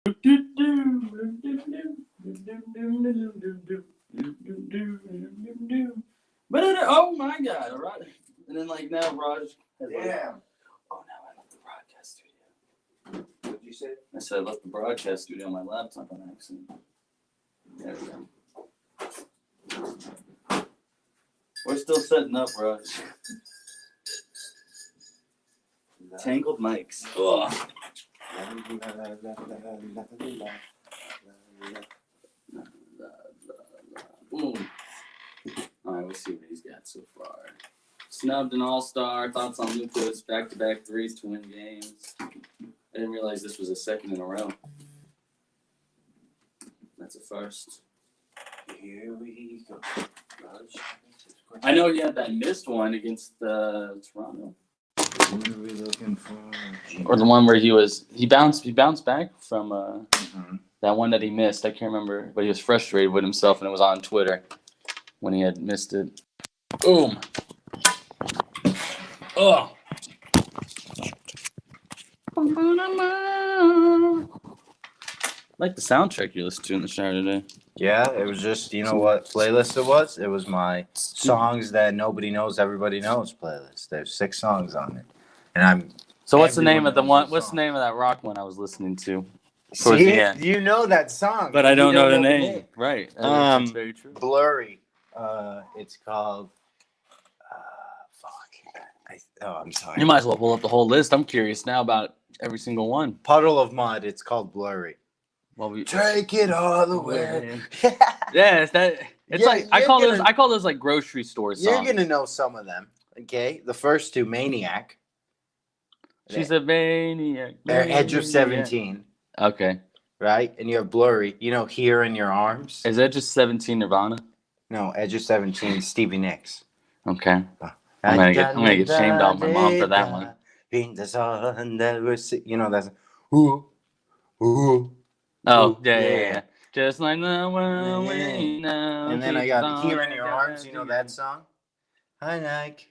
But oh my god, right? And then like now Raj has oh now I left the broadcast studio. What'd you say? I said I left the broadcast studio on my laptop on accident. There we go. We're still setting up, Raj. Tangled mics. Ugh. Alright, we'll see what he's got so far. Snubbed an all-star. Thoughts on Luka's back-to-back threes to win games. I didn't realize this was a second in a row. That's a first. Here we go. I know he had that missed one against Toronto. What are we looking for? Or the one where he bounced back from that one that he missed. I can't remember, but he was frustrated with himself, and it was on Twitter when he had missed it. Boom. Oh. Like the soundtrack you listened to in the shower today. Yeah, it was just, you know what playlist it was? It was my songs that nobody knows, everybody knows playlist. There's 6 songs on it. And So what's the name of the one? What's the name of that rock one I was listening to? See, you know that song. But I don't know the name. Right. That's very true. Blurry. It's called I'm sorry. You might as well pull up the whole list. I'm curious now about every single one. Puddle of Mud. It's called Blurry. Well, Take it all the way. Yeah, I call those like grocery store songs. You're gonna know some of them. Okay, the first 2, Maniac. She's a maniac. They're Edge of 17. Okay. Right, and you have Blurry. You know, Here in Your Arms. Is Edge of 17 Nirvana? No, Edge of 17, Stevie Nicks. Okay. I'm gonna get shamed off my mom for that one. You know that's ooh. Oh yeah. Just like the world we know. And then I got Here in Your Arms. You know that song? I like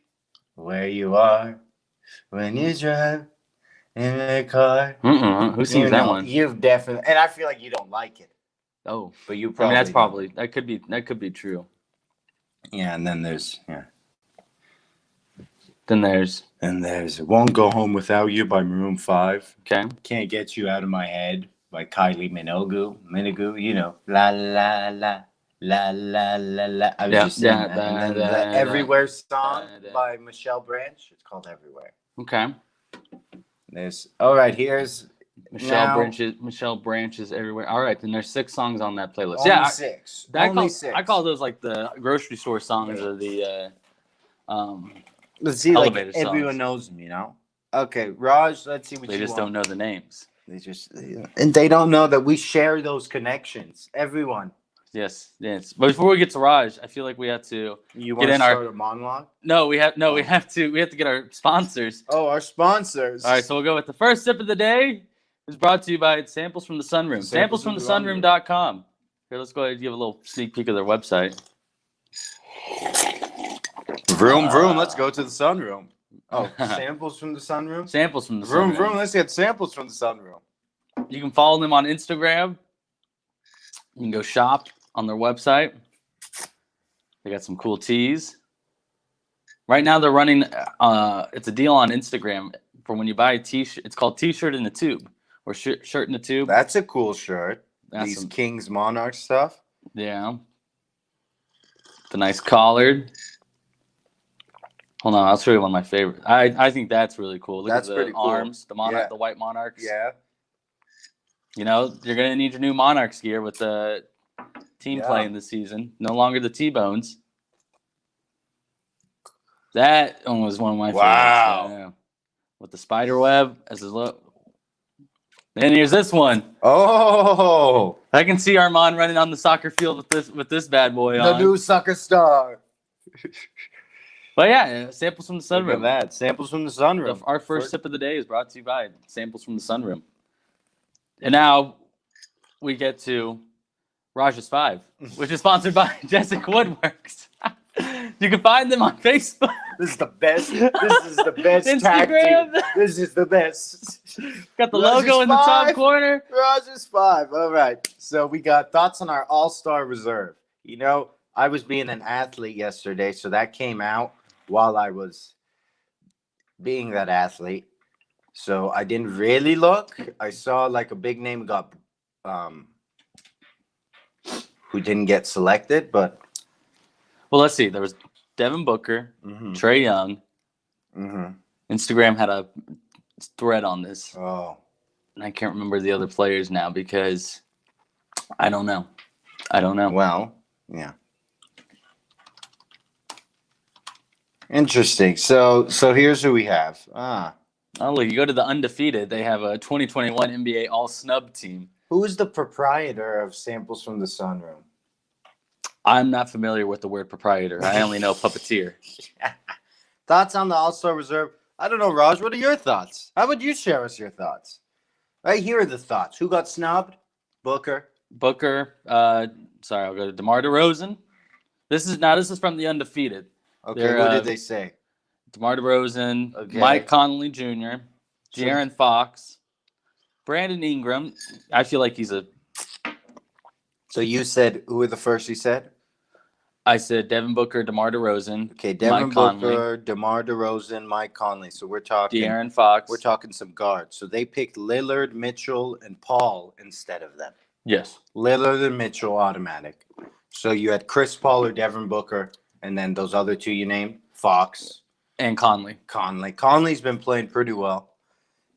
where you are when you drive in the car. Who sings that one? You've definitely, and I feel like you don't like it. Oh, but you probably. I mean, that could be true. Yeah, and then there's Then there's Won't Go Home Without You by Maroon 5. Okay. Can't Get You Out of My Head by Kylie Minogue, you know. La la la la la la la. I was just saying that. And then the Everywhere song by Michelle Branch. It's called Everywhere. Okay. Here's Michelle Branch is everywhere. All right, then there's 6 songs on that playlist. Only 6. I call those like the grocery store songs or the let's see, like everyone knows them, you know. Okay, Raj, let's see what they just don't know the names. And they don't know that we share those connections. Everyone. Yes. But before we get to Raj, I feel like we have to get in our monologue. No, we have to get our sponsors. Oh, our sponsors. All right, so we'll go with the first sip of the day. Is brought to you by Samples from the Sunroom. SamplesFromTheSunroom.com. Here, let's go ahead and give a little sneak peek of their website. Vroom, vroom. Let's go to the sunroom. Oh, samples from the sunroom? Samples from the vroom, sunroom. Vroom, vroom. Let's get samples from the sunroom. You can follow them on Instagram. You can go shop on their website. They got some cool tees. Right now they're running, it's a deal on Instagram for when you buy a t-shirt. It's called T-shirt in the tube or shirt in the tube. That's a cool shirt. These Kings Monarch stuff. Yeah. The nice collared. Hold on, I'll show you one of my favorite. I think that's really cool. Look at the arms, the Monarch, the white Monarchs. Yeah. You know, you're gonna need your new Monarchs gear with the team playing this season. No longer the T-Bones. That one was one of my favorites. Wow. Yeah. With the spider web as his look. Then here's this one. Oh, I can see Armand running on the soccer field with this bad boy on. The new soccer star. But yeah, Samples from the Sunroom. Look at that. Samples from the Sunroom. Our first sip of the day is brought to you by Samples from the Sunroom. And now we get to Raj's 5, which is sponsored by Jessica Woodworks. You can find them on Facebook. This is the best. This is the best tag Instagram. team. This is the best. Got the Rogers logo in the top 5. corner. Rogers 5. All right. So we got thoughts on our All-Star reserve. You know, I was being an athlete yesterday, so that came out while I was being that athlete. So I didn't really look. I saw like a big name got who didn't get selected, but Well, let's see. There was Devin Booker, Trae Young. Instagram had a thread on this. Oh. And I can't remember the other players now because I don't know. Well, yeah. Interesting. So here's who we have. Oh, look, you go to the undefeated. They have a 2021 NBA All Snub team. Who is the proprietor of Samples from the Sunroom? I'm not familiar with the word proprietor. I only know puppeteer. Thoughts on the All-Star Reserve? I don't know, Raj. What are your thoughts? How would you share us your thoughts? Right here are the thoughts. Who got snubbed? Booker. Sorry, I'll go to DeMar DeRozan. This is from the undefeated. Okay, what did they say? DeMar DeRozan, Okay. Mike Conley Jr., De'Aaron Fox, Brandon Ingram. I feel like he's a. So you said who were the first you said? I said Devin Booker, DeMar DeRozan. Okay, Devin Mike Conley, Booker, DeMar DeRozan, Mike Conley. So we're talking De'Aaron Fox. We're talking some guards. So they picked Lillard, Mitchell, and Paul instead of them. Yes. Lillard and Mitchell automatic. So you had Chris Paul or Devin Booker, and then those other two you named, Fox. And Conley. Conley's been playing pretty well.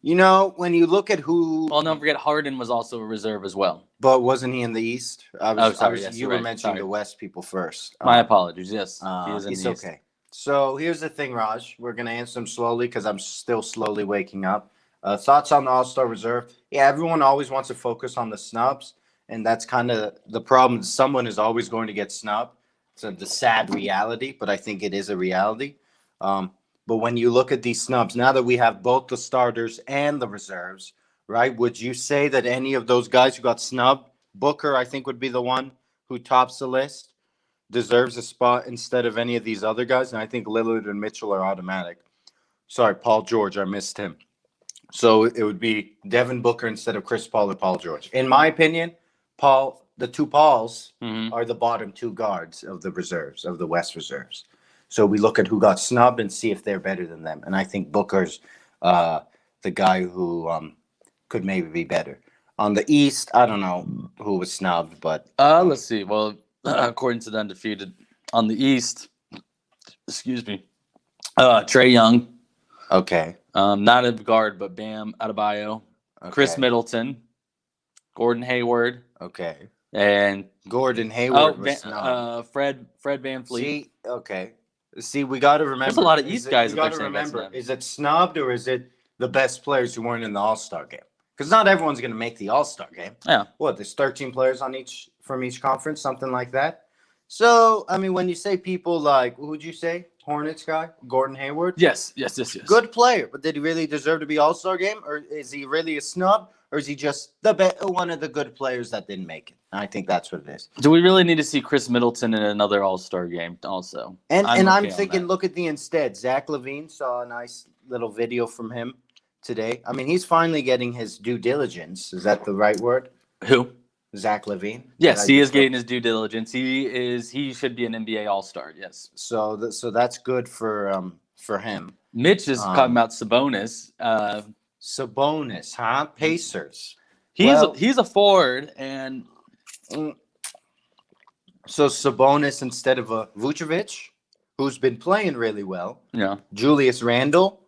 You know, when you look at who... Well, don't forget Harden was also a reserve as well. But wasn't he in the East? Yes, you were mentioning the West people first. My apologies. Yes, he is in it's the East. okay. So here's the thing, Raj. We're going to answer them slowly because I'm still slowly waking up. Thoughts on the All-Star Reserve? Yeah, everyone always wants to focus on the snubs, and that's kind of the problem. Someone is always going to get snubbed. It's the sad reality, but I think it is a reality. But when you look at these snubs, now that we have both the starters and the reserves, right, would you say that any of those guys who got snubbed, Booker, I think, would be the one who tops the list, deserves a spot instead of any of these other guys? And I think Lillard and Mitchell are automatic. Sorry, Paul George, I missed him. So it would be Devin Booker instead of Chris Paul or Paul George. In my opinion, the two Pauls are the bottom two guards of the reserves, of the West reserves. So we look at who got snubbed and see if they're better than them. And I think Booker's the guy who could maybe be better. On the East, I don't know who was snubbed, but... Let's see. Well, according to the undefeated, on the East, Trae Young. Okay. Not a guard, but Bam Adebayo. Okay. Chris Middleton. Gordon Hayward. Okay. And Gordon Hayward was snubbed. Fred VanVleet. See, we got to remember. There's a lot of East guys. You got to remember, is it snubbed or is it the best players who weren't in the All-Star game? Because not everyone's going to make the All-Star game. Yeah. What? There's 13 players from each conference, something like that. So, I mean, when you say people like, who would you say? Hornets guy, Gordon Hayward. Yes. Good player, but did he really deserve to be All-Star game, or is he really a snub, or is he just one of the good players that didn't make it? I think that's what it is. Do we really need to see Chris Middleton in another All-Star game also? And I'm thinking, look at the instead. Zach LaVine, saw a nice little video from him today. I mean, he's finally getting his due diligence. Is that the right word? Who? Zach LaVine. Yes, he is getting his due diligence. He should be an NBA All-Star. Yes. So that's good for him. Mitch is talking about Sabonis. Sabonis, huh? Pacers. He's a forward, and so Sabonis instead of Vucevic, who's been playing really well. Yeah. Julius Randle.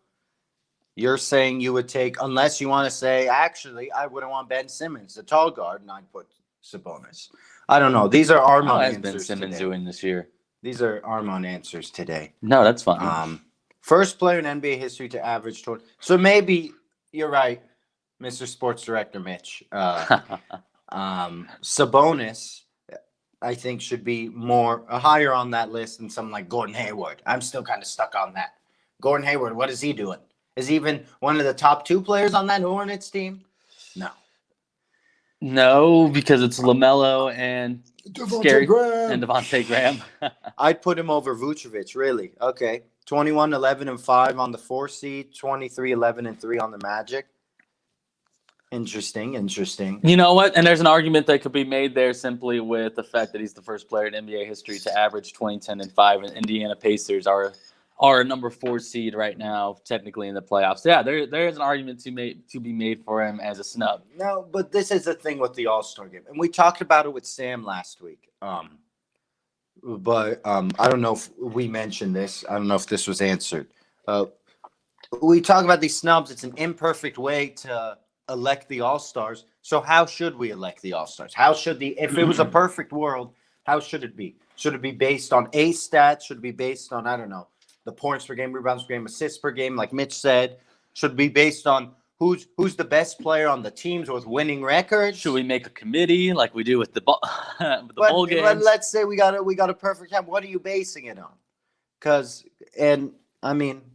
You're saying you would take, unless you want to say, actually, I wouldn't want Ben Simmons, the tall guard, and I'd put Sabonis. I don't know. These are Armand answers Ben Simmons today. doing this year? These are Armand answers today. No, that's fine. First player in NBA history to average 20. So maybe you're right, Mr. Sports Director Mitch. Sabonis, I think, should be higher on that list than someone like Gordon Hayward. I'm still kind of stuck on that. Gordon Hayward, what is he doing? Is he even one of the top two players on that Hornets team? No. No, because it's LaMelo and Scary. And Devontae Graham. I'd put him over Vucevic, really. Okay. 21, 11, and 5 on the 4 seed, 23, 11, and 3 on the Magic. Interesting. You know what? And there's an argument that could be made there simply with the fact that he's the first player in NBA history to average 20, 10, and 5. And Indiana Pacers are a number 4 seed right now, technically in the playoffs. Yeah, there is an argument to be made for him as a snub. No, but this is the thing with the All-Star game. And we talked about it with Sam last week. But I don't know if we mentioned this. I don't know if this was answered. We talk about these snubs. It's an imperfect way to elect the All-Stars. So how should we elect the All-Stars? If it was a perfect world, how should it be? Should it be based on A stats? Should it be based on, I don't know, the points per game, rebounds per game, assists per game, like Mitch said? Should it be based on who's the best player on the teams with winning records? Should we make a committee like we do with the bowl games? But let's say we got a perfect time. What are you basing it on?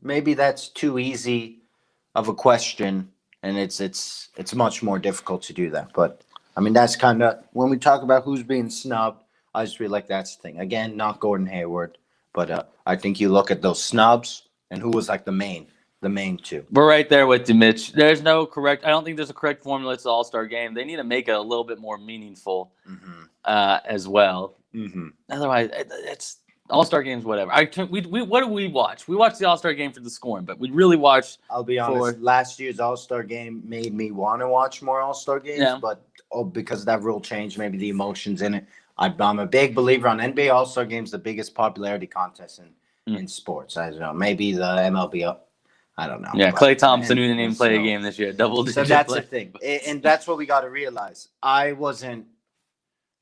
Maybe that's too easy of a question, and it's much more difficult to do that. But I mean, that's kind of when we talk about who's being snubbed. I just feel like that's the thing. Again, not Gordon Hayward, but I think you look at those snubs and who was like the main two. We're right there with you, Mitch. I don't think there's a correct formula to the All-Star game. They need to make it a little bit more meaningful as well. Mm-hmm. Otherwise, it's All-Star games, whatever. What do we watch? We watch the All-Star game for the scoring, but we really watch. I'll be honest. Last year's All-Star game made me want to watch more All-Star games, but because of that rule change, maybe the emotions in it. I'm a big believer on NBA All-Star games, the biggest popularity contest in sports. I don't know. Maybe the MLB. I don't know. Yeah, Klay Thompson didn't even play a game this year. Double-digit. So that's the thing, and that's what we got to realize. I wouldn't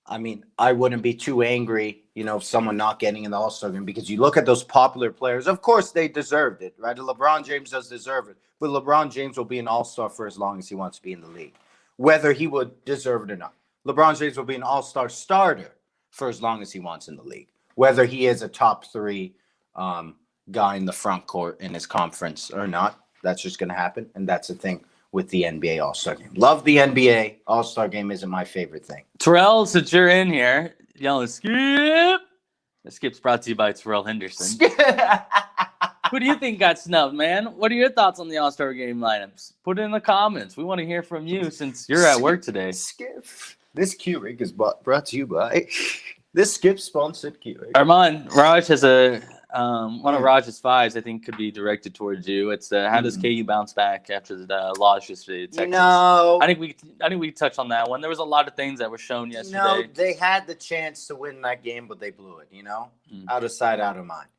be too angry, if someone not getting in the All-Star game, because you look at those popular players. Of course, they deserved it, right? LeBron James does deserve it, but LeBron James will be an All-Star for as long as he wants to be in the league, whether he would deserve it or not. LeBron James will be an All-Star starter for as long as he wants in the league, whether he is a top 3 guy in the front court in his conference or not. That's just going to happen, and that's the thing with the NBA All-Star game. Love the NBA All-Star game. Isn't my favorite thing. Terrell, since you're in here yelling skip, the skip's brought to you by Terrell Henderson. Who do you think got snubbed, man? What are your thoughts on the All-Star game lineups? Put it in the comments. We want to hear from you since you're at work today. Skip. This Keurig is brought to you by this Skip sponsored Keurig. Armand, Raj has one of Raj's 5s, I think, could be directed towards you. It's how does KU bounce back after the loss yesterday to Texas? No, I think we touched on that one. There was a lot of things that were shown yesterday. No, they had the chance to win that game, but they blew it. Out of sight, out of mind.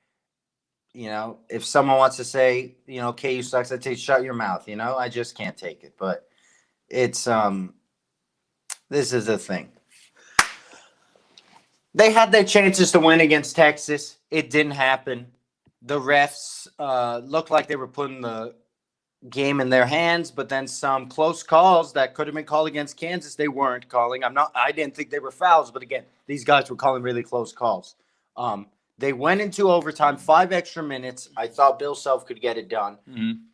If someone wants to say, KU sucks, I'd say shut your mouth. I just can't take it. But it's this is the thing. They had their chances to win against Texas. It didn't happen. The refs looked like they were putting the game in their hands, but then some close calls that could have been called against Kansas, they weren't calling. I didn't think they were fouls, but again, these guys were calling really close calls. They went into overtime, 5 extra minutes. I thought Bill Self could get it done,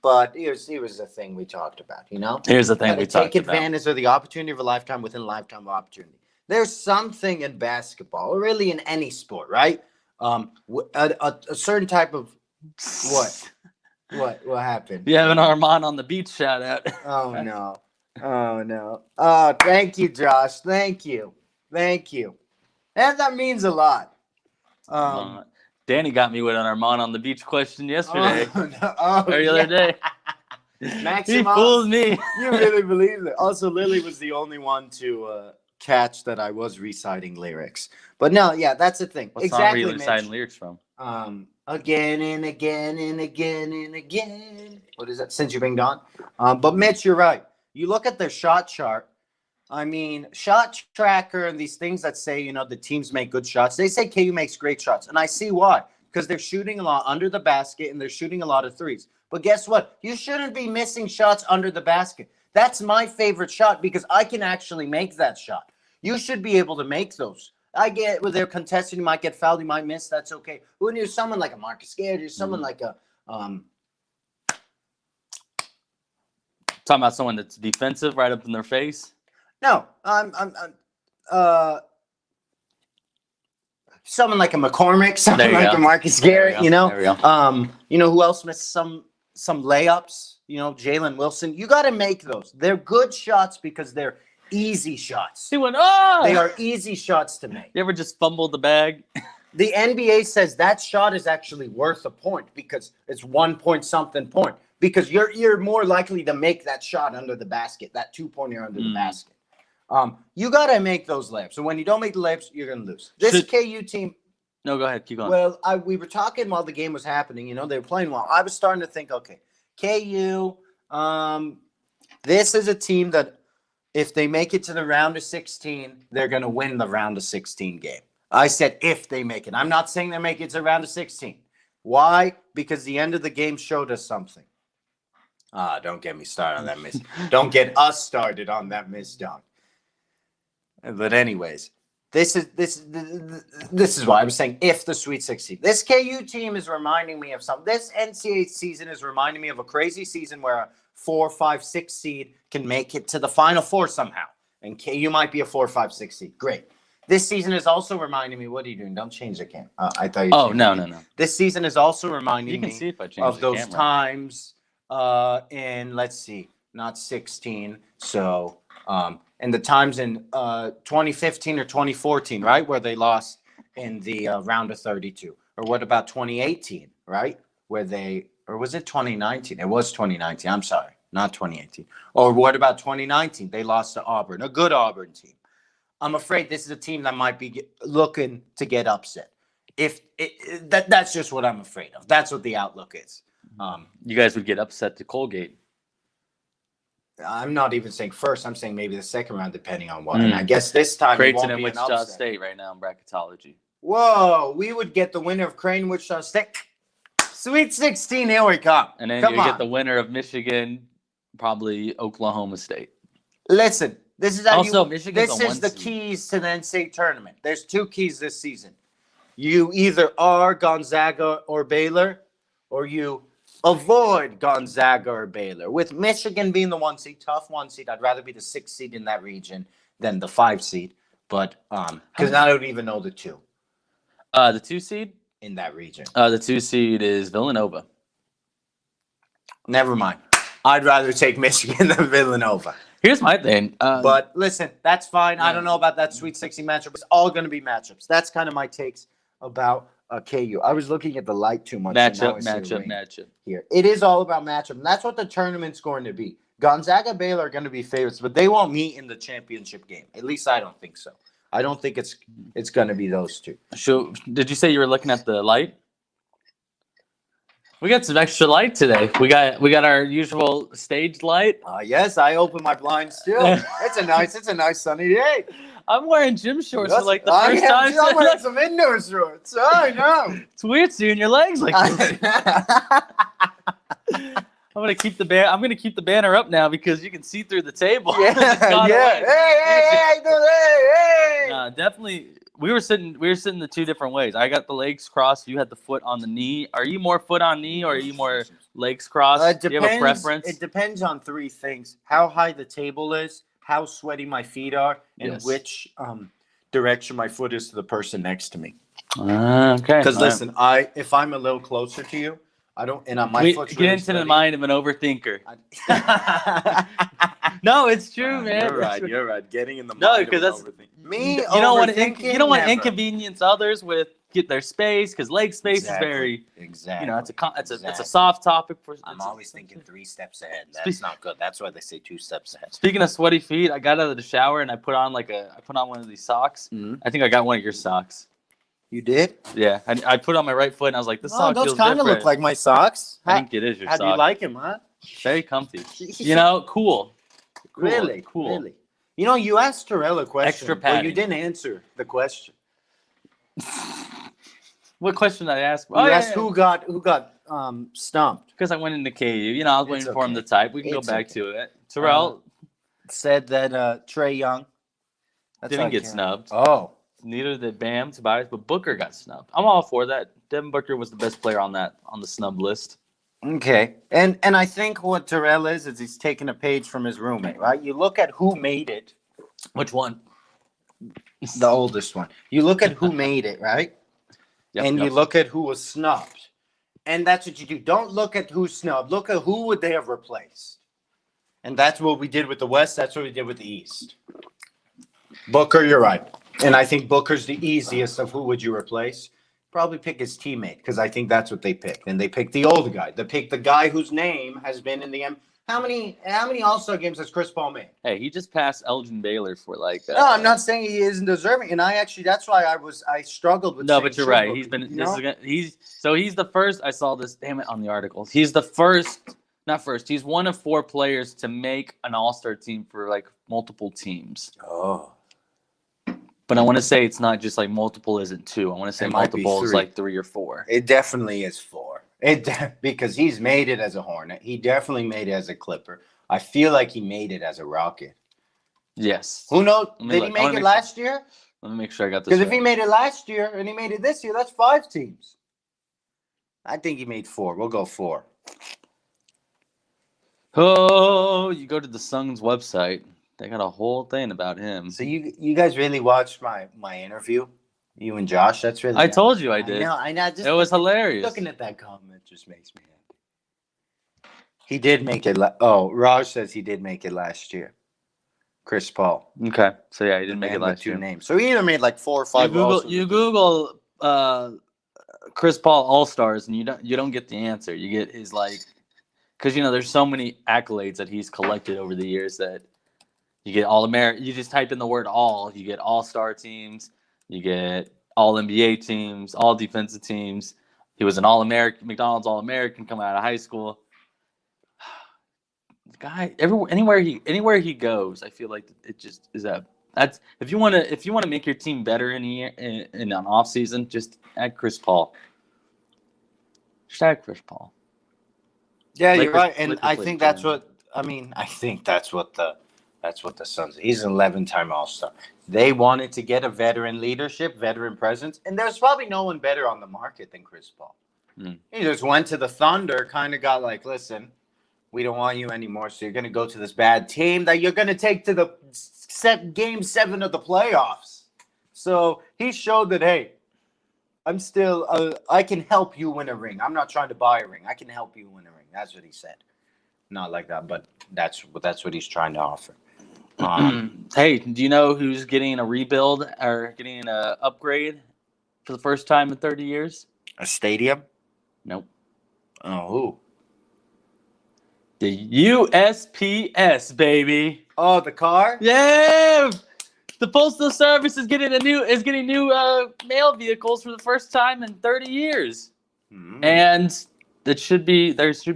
but here's the thing we talked about. Here's the thing we talked about. Take advantage of the opportunity of a lifetime within a lifetime of opportunity. There's something in basketball, or really in any sport, right? A certain type of what happened? You have an Armand on the beach shout out. Oh no. Oh, thank you, Josh. Thank you. And that means a lot. Danny got me with an Armand on the beach question yesterday. The other day. He fooled me. You really believe it. Also, Lily was the only one to catch that I was reciting lyrics. But no, yeah, that's the thing. What song were you reciting lyrics from? Again and again and again and again. What is that? Since You've Been Gone. But Mitch, you're right. You look at their shot chart. Shot tracker and these things that say, the teams make good shots. They say KU makes great shots. And I see why. Because they're shooting a lot under the basket and they're shooting a lot of threes. But guess what? You shouldn't be missing shots under the basket. That's my favorite shot because I can actually make that shot. You should be able to make those. I get where they're contesting, you might get fouled, you might miss. That's okay. When you're someone like a Marcus Gage, you're someone like a talking about someone that's defensive right up in their face. No, someone like a McCormick, someone There you like go. a Marcus There we Garrett, go. you know. There we go. You know who else missed some layups? You know, Jalen Wilson. You got to make those. They're good shots because they're easy shots. He went, oh! They are easy shots to make. You ever just fumbled the bag? The NBA says that shot is actually worth a point because it's 1 point something point. Because you're more likely to make that shot under the basket, that 2-pointer under the basket. You gotta make those layups. So when you don't make the layups, you're gonna lose. This KU team. No, go ahead. Keep going. Well, we were talking while the game was happening. You know, they were playing well. I was starting to think, okay, KU. This is a team that if they make it to the round of 16, they're gonna win the round of 16 game. I said if they make it. I'm not saying they make it to the round of 16. Why? Because the end of the game showed us something. Don't get me started on that miss. Don't get us started on that miss dunk. But anyways, this is why I was saying if the Sweet 16. This KU team is reminding me of something. This NCAA season is reminding me of a crazy season where a 4, 5, 6 seed can make it to the Final Four somehow. And KU might be a 4, 5, 6 seed. Great. This season is also reminding me, what are you doing? Don't change the camera. I thought you Oh, no. This season is also reminding You can me see if I change of the those camera. times in, let's see, not 16. So, and the times in 2015 or 2014, right? Where they lost in the round of 32. Or what about 2018, right? Or was it 2019? It was 2019. I'm sorry, not 2018. Or what about 2019? They lost to Auburn, a good Auburn team. I'm afraid this is a team that might be looking to get upset. That's just what I'm afraid of. That's what the outlook is. You guys would get upset to Colgate. I'm not even saying first. I'm saying maybe the second round, depending on what. And I guess this time it Creighton won't and be an Wichita upset. State right now in bracketology. Whoa, we would get the winner of Creighton, Wichita State. Sweet 16, here we come. And then Come you on. get the winner of Michigan, probably Oklahoma State. Listen, this is how Also, Michigan's this a is one the seed. keys to the NCAA tournament. There's 2 keys this season. You either are Gonzaga or Baylor, or you avoid Gonzaga or Baylor. With Michigan being the 1 seed, tough 1 seed, I'd rather be the 6 seed in that region than the 5 seed. But because I don't even know the 2 The 2 seed? in that region. The 2 seed is Villanova. Never mind. I'd rather take Michigan than Villanova. Here's my thing. But listen, that's fine. I don't know about that Sweet 16 matchup. It's all going to be matchups. That's kind of my takes about KU. I was looking at the light too much. and now I see rain matchup. Here. It is all about matchup. And that's what the tournament's going to be. Gonzaga, Baylor are going to be favorites, but they won't meet in the championship game. At least I don't think so. I don't think it's going to be those 2. So, did you say you were looking at the light? We got some extra light today. We got our usual stage light. Yes, I open my blinds too. It's a nice sunny day. I'm wearing gym shorts Yes, for like the I first am time. too. I'm wearing some indoor shorts. I know. It's weird seeing your legs like this. I'm gonna keep the banner up now because you can see through the table. It's gone yeah. away. Hey. Definitely. We were sitting the 2 different ways. I got the legs crossed. You had the foot on the knee. Are you more foot on knee or are you more legs crossed? Do you have a preference? It depends on 3 things: how high the table is, how sweaty my feet are, and Yes. which direction my foot is to the person next to me. Okay. Because listen, if I'm a little closer to you, I don't, and my foot's Get really into the sweaty. mind of an overthinker. No, it's true, man. You're right. You're right. Getting in the No, mind because of that's an overthinker. Me, you don't want to overthinking? you don't want to Never. inconvenience others with get their space because leg space is very exactly. it's a Exactly. soft topic for. I'm always thinking 3 steps ahead. That's not good. That's why they say 2 steps ahead. Speaking of sweaty feet, I got out of the shower and I put on one of these socks. Mhm. I think I got one of your socks. You did? Yeah, I put on my right foot and I was like, this sock those feels kind of different. look like my socks. I think it is your How sock. do you like them, huh? Very comfy. Cool. Really? Cool. Really? You know, you asked Terrell a question, Extra but you padding. didn't answer the question. What question did I ask? You asked who got stumped. Because I went into KU. I was waiting for him to okay. type. We can It's go back okay. to it. Terrell Said that Trey Young didn't get snubbed. Oh. Neither did Bam, Tobias, but Booker got snubbed. I'm all for that. Devin Booker was the best player on the snub list. Okay. And I think what Terrell is he's taking a page from his roommate, right? You look at who made it. Which one? The oldest one. You look at who made it, right? Yep, And yep. you look at who was snubbed. And that's what you do. Don't look at who's snubbed. Look at who would they have replaced. And that's what we did with the West. That's what we did with the East. Booker, you're right. And I think Booker's the easiest of who would you replace. Probably pick his teammate because I think that's what they picked. And they picked the old guy. They picked the guy whose name has been in the How many All-Star games has Chris Paul made? Hey, he just passed Elgin Baylor for like. No, I'm not saying he isn't deserving, and that's why I struggled with. No, saying but you're Sugar right. Booker, He's been. you This know? he's the first. I saw this. Damn it, on the articles. He's the first. Not first. He's one of 4 players to make an All-Star team for like multiple teams. Oh, But I want to say it's not just like multiple isn't 2. I want to say It might be multiple is 3. like 3 or 4. it definitely is 4. Because he's made it as a Hornet. He definitely made it as a Clipper. I feel like he made it as a Rocket. Yes. Who knows? Let me Did he look. I make wanna it make last year? Let me make sure I got this. Because if Right. he made it last year and he made it this year, that's 5 teams. I think he made 4. We'll go 4. Oh, you go to the Suns website. They got a whole thing about him. So you guys really watched my interview? You and Josh? That's really I told you I did. I know. Just It was hilarious. looking at that comment just makes me happy. He did make it. Raj says he did make it last year. Chris Paul. Okay, so yeah, he didn't The make it man with last 2 year. names. So he either made like 4 or 5. You Google Chris Paul All Stars, and you don't get the answer. You get his like, because there's so many accolades that he's collected over the years that you get All American. You just type in the word All, you get All Star teams, you get All NBA teams, All Defensive teams. He was an All American, McDonald's All American coming out of high school. The guy, anywhere he goes, I feel like it just is that's if you want to make your team better in a year in an off season, just add Chris Paul. Just add Chris Paul. Yeah, Lakers- you're right, and Lakers I played think for that's him. what I think that's what the Suns. He's an 11-time All-Star. They wanted to get a veteran leadership, veteran presence, and there's probably no one better on the market than Chris Paul. Mm. He just went to the Thunder, kind of got like, listen, we don't want you anymore, so you're going to go to this bad team that you're going to take to the game 7 of the playoffs. So he showed that, hey, I'm still, I can help you win a ring. I'm not trying to buy a ring. I can help you win a ring. That's what he said. Not like that, but that's what he's trying to offer. Hey, do you know who's getting a rebuild or getting an upgrade for the first time in 30 years? A stadium? Nope. Oh, who? The USPS, baby. Oh, the car? Yeah. The Postal Service is getting new mail vehicles for the first time in 30 years. Mm. And they should be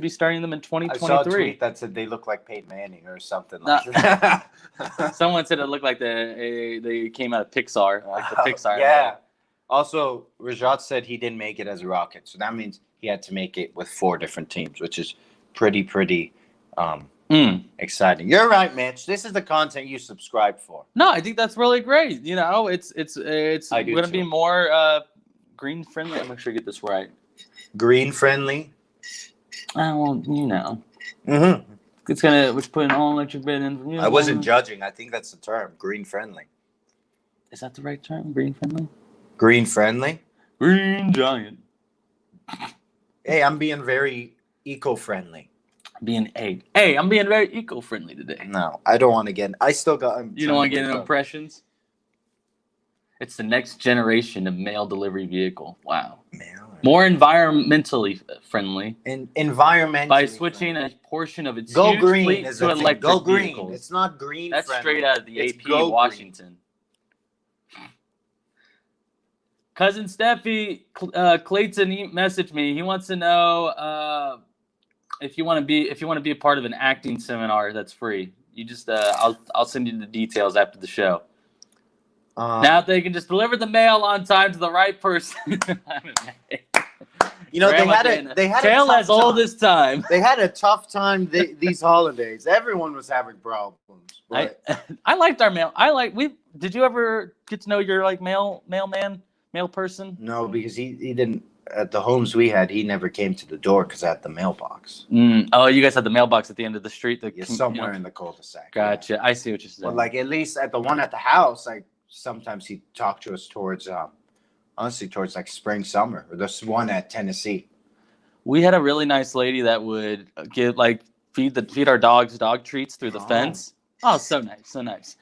starting them in I saw a 2023. tweet that said they look like Peyton Manning or something No. like that. Someone said it looked like they came out of Pixar, like the Pixar. Yeah. Also, Rajat said he didn't make it as a Rocket, so that means he had to make it with 4 different teams, which is pretty exciting. You're right, Mitch. This is the content you subscribe for. No, I think that's really great. It's I do going to be too. more green friendly. I'm make sure I get this right. Green friendly. Well, Mm-hmm. it's gonna put an all electric bed in. I wasn't judging. I think that's the term. Green friendly. Is that the right term? Green friendly. Green friendly. Green giant. Hey, I'm being very eco-friendly. I'm being very eco-friendly today. No, I don't want to get. I still got. You don't want to get into impressions? It's the next generation of mail delivery vehicle. Wow. More environmentally friendly And environmentally by switching a portion of its Go huge green fleet is to the thing. electric Go green. vehicles. It's not green. That's friendly. straight out of the It's AP go in Washington. Cousin Steffi Clayton messaged me. He wants to know if you want to be a part of an acting seminar that's free. You just I'll send you the details after the show. Now if they can just deliver the mail on time to the right person. You know, Grandma they had a tale tough as old time. as time. They had a tough time these holidays. Everyone was having problems. But I liked our mail. Did you ever get to know your like mail person? no, because he didn't at the homes we had. He never came to the door because I had the mailbox. Oh, you guys had the mailbox at the end of the street. Somewhere in the cul-de-sac. Gotcha. I see what you're saying. But like at least at the one at the house, sometimes he talked to us towards, honestly, towards like spring, summer, or this one at Tennessee. We had a really nice lady that would feed our dogs dog treats through the fence. Oh, so nice, so nice.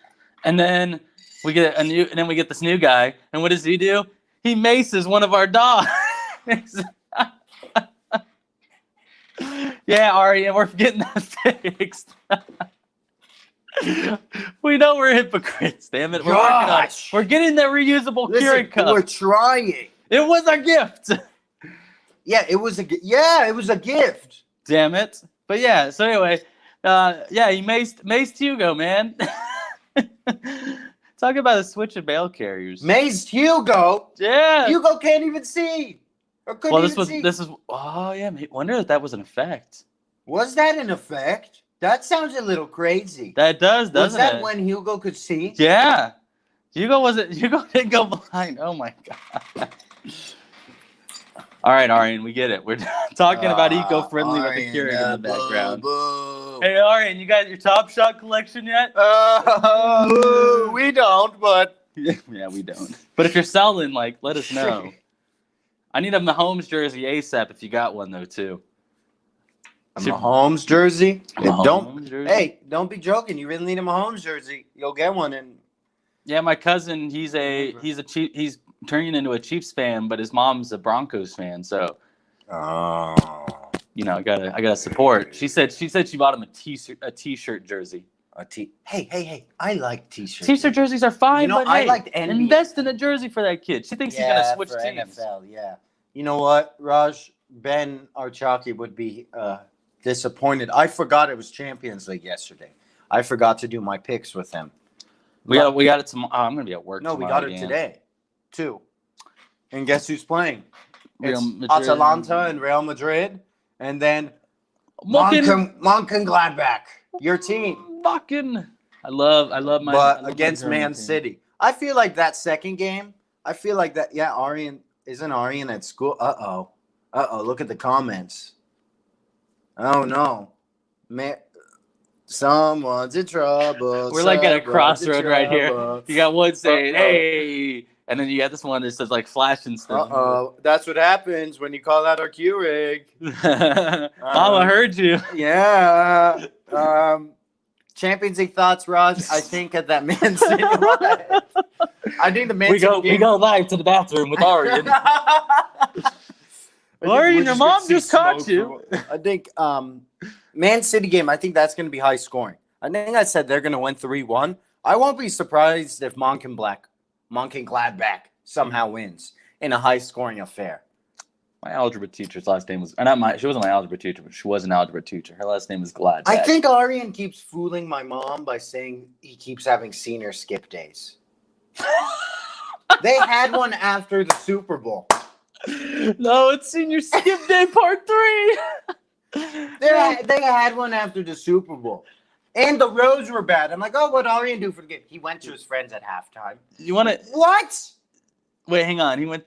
And then we get this new guy, and what does he do? He maces one of our dogs. Yeah, Ari, and we're getting that fixed. We know we're hypocrites, damn it. We're working on it. We're getting that reusable Keurig cup. We're trying. It was a gift. Yeah, it was a gift. Damn it. But yeah, so anyway, he maced Hugo, man. Talk about a switch of mail carriers. Maced Hugo? Yeah. Hugo can't even see. Or couldn't even see. This is, oh yeah, wonder if that was an effect. Was that an effect? That sounds a little crazy. That does, doesn't it? Was that when Hugo could see? Yeah. Hugo didn't go blind. Oh my God. All right, Arian, we get it. We're talking about eco-friendly with the Keurig in the background. Hey, Arian, you got your Top Shot collection yet? We don't, but... Yeah, we don't. But if you're selling, let us know. I need a Mahomes jersey ASAP if you got one, though, too. A Mahomes jersey? Jersey? Hey, don't be joking. You really need a Mahomes jersey. You'll get one. Yeah, my cousin, he's turning into a Chiefs fan, but his mom's a Broncos fan, so I gotta support. She said she bought him a t-shirt jersey. Hey, I like t-shirts. T-shirt jerseys are fine, but I hey, like NBA. Invest in a jersey for that kid. She thinks he's gonna switch for teams. NFL, yeah. You know what, Raj? Ben Archaki would be disappointed. I forgot it was Champions League yesterday. I forgot to do my picks with him. We got it tomorrow. I'm gonna be at work. No, tomorrow we got it again. today, too. And guess who's playing? Real It's Madrid. Atalanta and Real Madrid, and then Mönchengladbach, your team. Fucking, I love my. But against Man City, I feel like that second game. I feel like that. Yeah, isn't Arian at school? Uh oh. Look at the comments. Oh no, man. Someone's in trouble. We're like at a crossroad right here. You got one saying, "Hey," and then you got this one that says flashing stuff. That's what happens when you call out our Keurig. Mama heard you. Yeah. Champions League thoughts, Raj. I think at that Man City. I think the Man City. We go live to the bathroom with Arian. Arian, your mom just caught you. I think Man City game, I think that's going to be high scoring. I think I said they're going to win 3-1. I won't be surprised if Mönchengladbach somehow wins in a high scoring affair. My algebra teacher's last name was, she wasn't my algebra teacher, but she was an algebra teacher. Her last name is Gladbach. I think Arian keeps fooling my mom by saying he keeps having senior skip days. They had one after the Super Bowl. No, it's senior skip day part 3. They had one after the Super Bowl. And the roads were bad. I'm like, oh, what'd Arian do for the game? He went to his friends at halftime. You want to... What? Wait, hang on. He went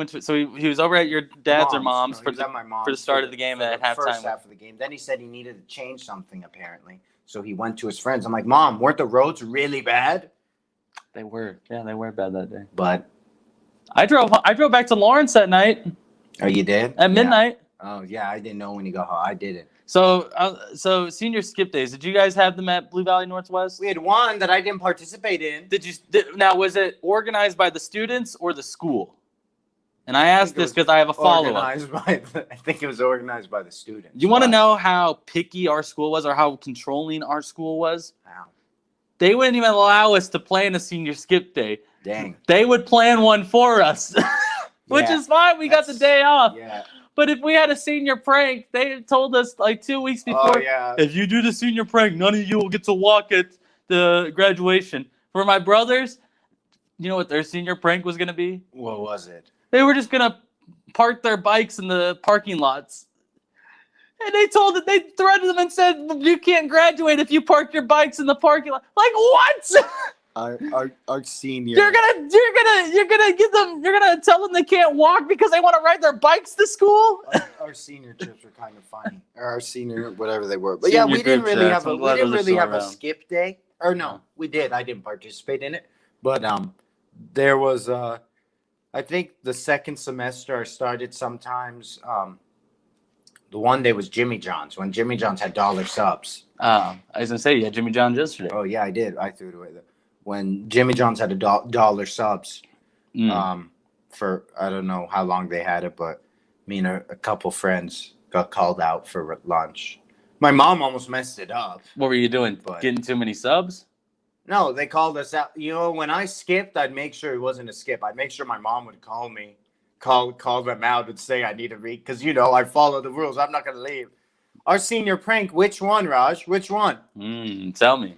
to... So he was over at your dad's or mom's for the start of the game at halftime. First half of the game. Then he said he needed to change something, apparently. So he went to his friends. I'm like, Mom, weren't the roads really bad? They were. Yeah, they were bad that day. But... I drove back to Lawrence that night. Oh, you did? At midnight. Oh, yeah. I didn't know when you got home. I didn't. So senior skip days. Did you guys have them at Blue Valley Northwest? We had one that I didn't participate in. Now, was it organized by the students or the school? And I asked this because I have a follow-up. I think it was organized by the students. You want to know how picky our school was or how controlling our school was? Wow. They wouldn't even allow us to plan a senior skip day. Dang. They would plan one for us, which is fine. We got the day off. Yeah. But if we had a senior prank, they told us 2 weeks before, if you do the senior prank, none of you will get to walk at the graduation. For my brothers, you know what their senior prank was going to be? What was it? They were just going to park their bikes in the parking lots. And they threatened them and said, you can't graduate if you park your bikes in the parking lot. Like, what? Our senior. You're gonna tell them they can't walk because they want to ride their bikes to school. Our senior trips were kind of funny. Or our senior, whatever they were. But yeah, we didn't really have a skip day. Or no, we did. I didn't participate in it. But there was I think the second semester I started sometimes. The one day was Jimmy John's when Jimmy John's had dollar subs. I was gonna say you had Jimmy John's yesterday. Oh yeah, I did. I threw it away. When Jimmy John's had a dollar subs, for I don't know how long they had it, but me and a couple friends got called out for lunch. My mom almost messed it up. What were you doing? But- Getting too many subs? No, they called us out. You know, when I skipped, I'd make sure it wasn't a skip. I'd make sure my mom would call me, call them out and say I need to read because I follow the rules. I'm not gonna leave. Our senior prank. Which one, Raj? Which one? Tell me.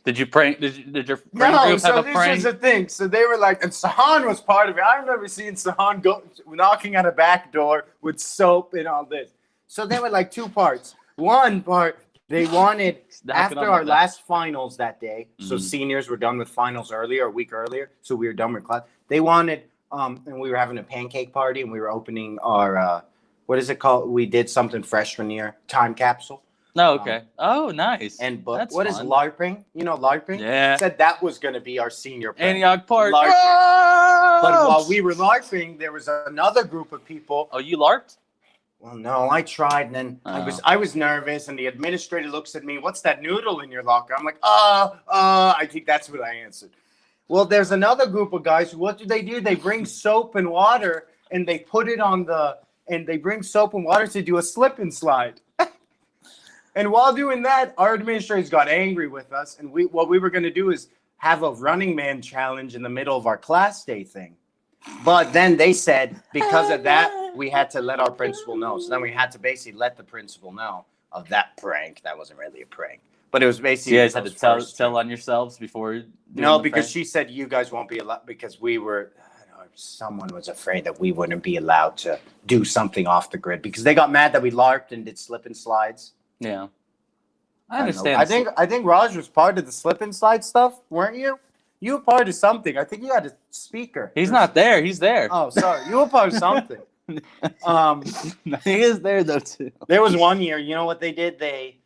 Did you prank? Did your friend group have a this prank? was the thing. So they were like, and Sahan was part of it. I remember seeing Sahan go knocking on a back door with soap and all this. So they were like two parts. One part, they wanted Knocking after on our the last finals that day. So Mhm. seniors were done with finals earlier, a week earlier. So we were done with class. They wanted, and we were having a pancake party, and we were opening our, what is it called? We did something freshman year time capsule. No, okay. Oh, nice. But That's what is fun. LARPing? You know LARPing? Yeah. Said that was going to be our senior prank. Antioch Park. LARPing. Oh! But while we were LARPing, there was another group of people. Oh, you LARPed? Well, no, I tried, and then I was nervous, and the administrator looks at me. What's that noodle in your locker? I'm like, I think that's what I answered. Well, there's another group of guys. What do? They bring soap and water, and they put it on they bring soap and water to do a slip and slide. And while doing that, our administrators got angry with us, and what we were going to do is have a Running Man challenge in the middle of our class day thing. But then they said because of that, we had to let our principal know. So then we had to basically let the principal know of that prank. That wasn't really a prank, but it was basically. You guys had to tell on yourselves before. No, because she said you guys won't be allowed because we were. Someone was afraid that we wouldn't be allowed to do something off the grid because they got mad that we LARPed and did slip and slides. Yeah, I understand. I think Raj was part of the slip and slide stuff, weren't you? You were part of something. I think you had a speaker. He's not there. He's there. Oh, sorry. You were part of something. He is there though too. There was one year. You know what they did? They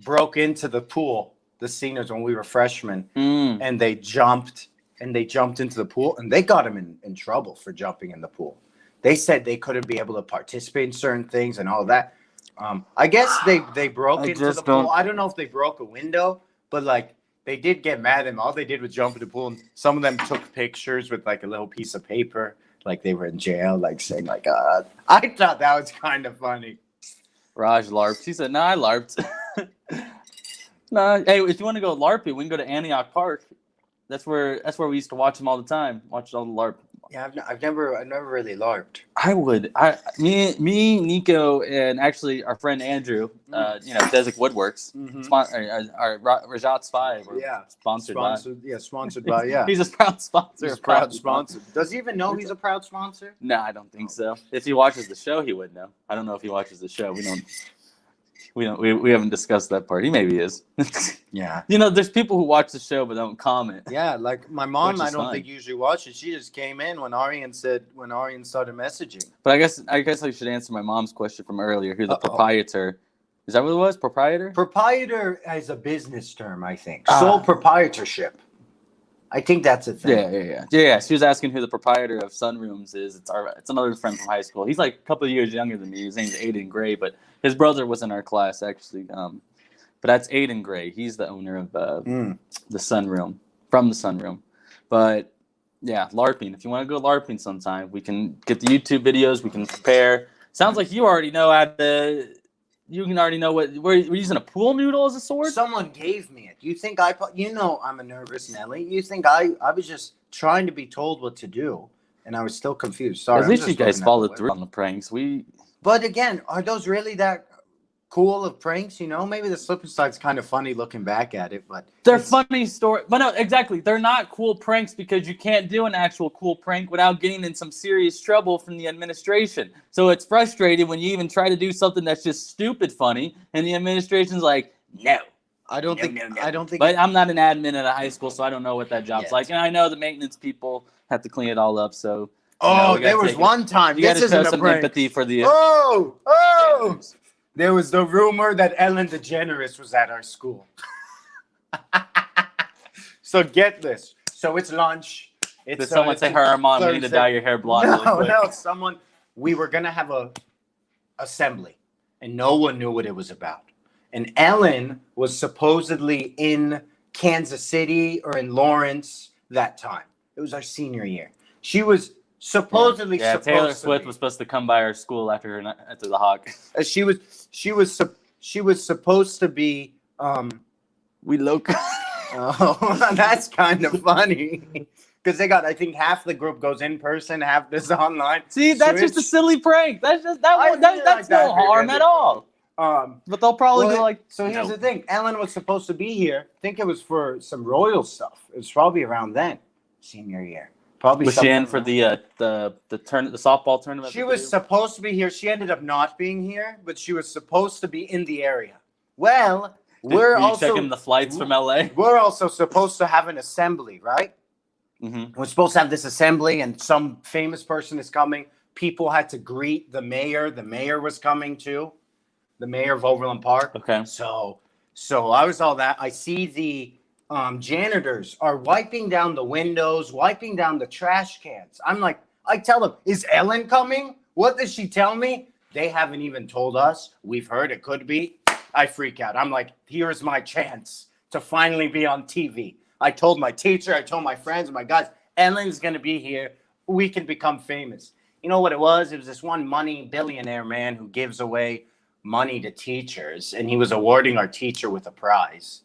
broke into the pool. The seniors when we were freshmen, and they jumped into the pool, and they got him in trouble for jumping in the pool. They said they couldn't be able to participate in certain things and all that. I guess they broke into the pool. I don't know if they broke a window, but like they did get mad at them. All they did was jump in the pool, and some of them took pictures with like a little piece of paper, like they were in jail, like saying like, I thought that was kind of funny. Raj LARPed. He said, "No, I LARPed." No, hey, if you want to go LARPing, we can go to Antioch Park. That's where we used to watch them all the time. Watch all the LARP. Yeah, I've never really LARPed. I would. Me, Nico, and actually our friend Andrew. Desik Woodworks. Our Rajat's Five. Sponsored by. Sponsored by. Yeah, he's a proud sponsor. He's a proud sponsor. Does he even know he's a proud sponsor? No, I don't think so. If he watches the show, he would know. I don't know if he watches the show. We haven't discussed that part. He maybe is. Yeah. There's people who watch the show but don't comment. Yeah, like my mom, I don't fine. think usually watches. She just came in when Arian started messaging. But I guess I should answer my mom's question from earlier. Who the proprietor? Is that what it was? Proprietor? Proprietor is a business term, I think. Sole proprietorship. I think that's a thing. Yeah. She was asking who the proprietor of Sunrooms is. It's another friend from high school. He's like a couple of years younger than me. His name's Aiden Gray, but his brother was in our class actually. But that's Aiden Gray. He's the owner of the Sunroom, from the Sunroom. But yeah, LARPing. If you want to go LARPing sometime, we can get the YouTube videos. We can prepare. Sounds like you already know you can already know we're using a pool noodle as a sword? Someone gave me it. You think I'm a nervous Nelly. You think I was just trying to be told what to do, and I was still confused. Sorry. At least you guys followed through on the pranks. But again, are those really that cool of pranks? Maybe the slip and slide's kind of funny looking back at it, but they're funny story. But no, exactly. They're not cool pranks because you can't do an actual cool prank without getting in some serious trouble from the administration. So it's frustrating when you even try to do something that's just stupid funny, and the administration's like, no. I don't think. But I'm not an admin at a high school, so I don't know what that job's like. And I know the maintenance people have to clean it all up. So there was one time. You got to show some empathy for the. There was the rumor that Ellen DeGeneres was at our school. So get this. So it's lunch. Did someone say, Herman, we need to dye your hair blonde really quick? We were going to have a assembly, and no one knew what it was about. And Ellen was supposedly in Kansas City or in Lawrence that time. It was our senior year. She was supposedly supposed Taylor to Swift be. was supposed to come by our school after the Hawk. She was supposed to be We local. oh, that's kind of funny. Because they got, I think half the group goes in person, half this online. See, that's just a silly prank. That's just that's no harm at all. But they'll probably be like. So here's the thing: Ellen was supposed to be here. I think it was for some royal stuff. It was probably around then, senior year. Probably. Was she in for the softball tournament? She was supposed to be here. She ended up not being here, but she was supposed to be in the area. Well, Were you checking the flights from LA? We're also supposed to have an assembly, right? Mm-hmm. We're supposed to have this assembly, and some famous person is coming. People had to greet the mayor. The mayor was coming too. The mayor of Overland Park. Okay. So I was all that. I see the janitors are wiping down the windows, wiping down the trash cans. I'm like, I tell them, is Ellen coming? What does she tell me? They haven't even told us. We've heard it could be. I freak out. I'm like, here's my chance to finally be on TV. I told my teacher, I told my friends, my guys, Ellen's going to be here. We can become famous. You know what it was? It was this one money billionaire man who gives away money to teachers, and he was awarding our teacher with a prize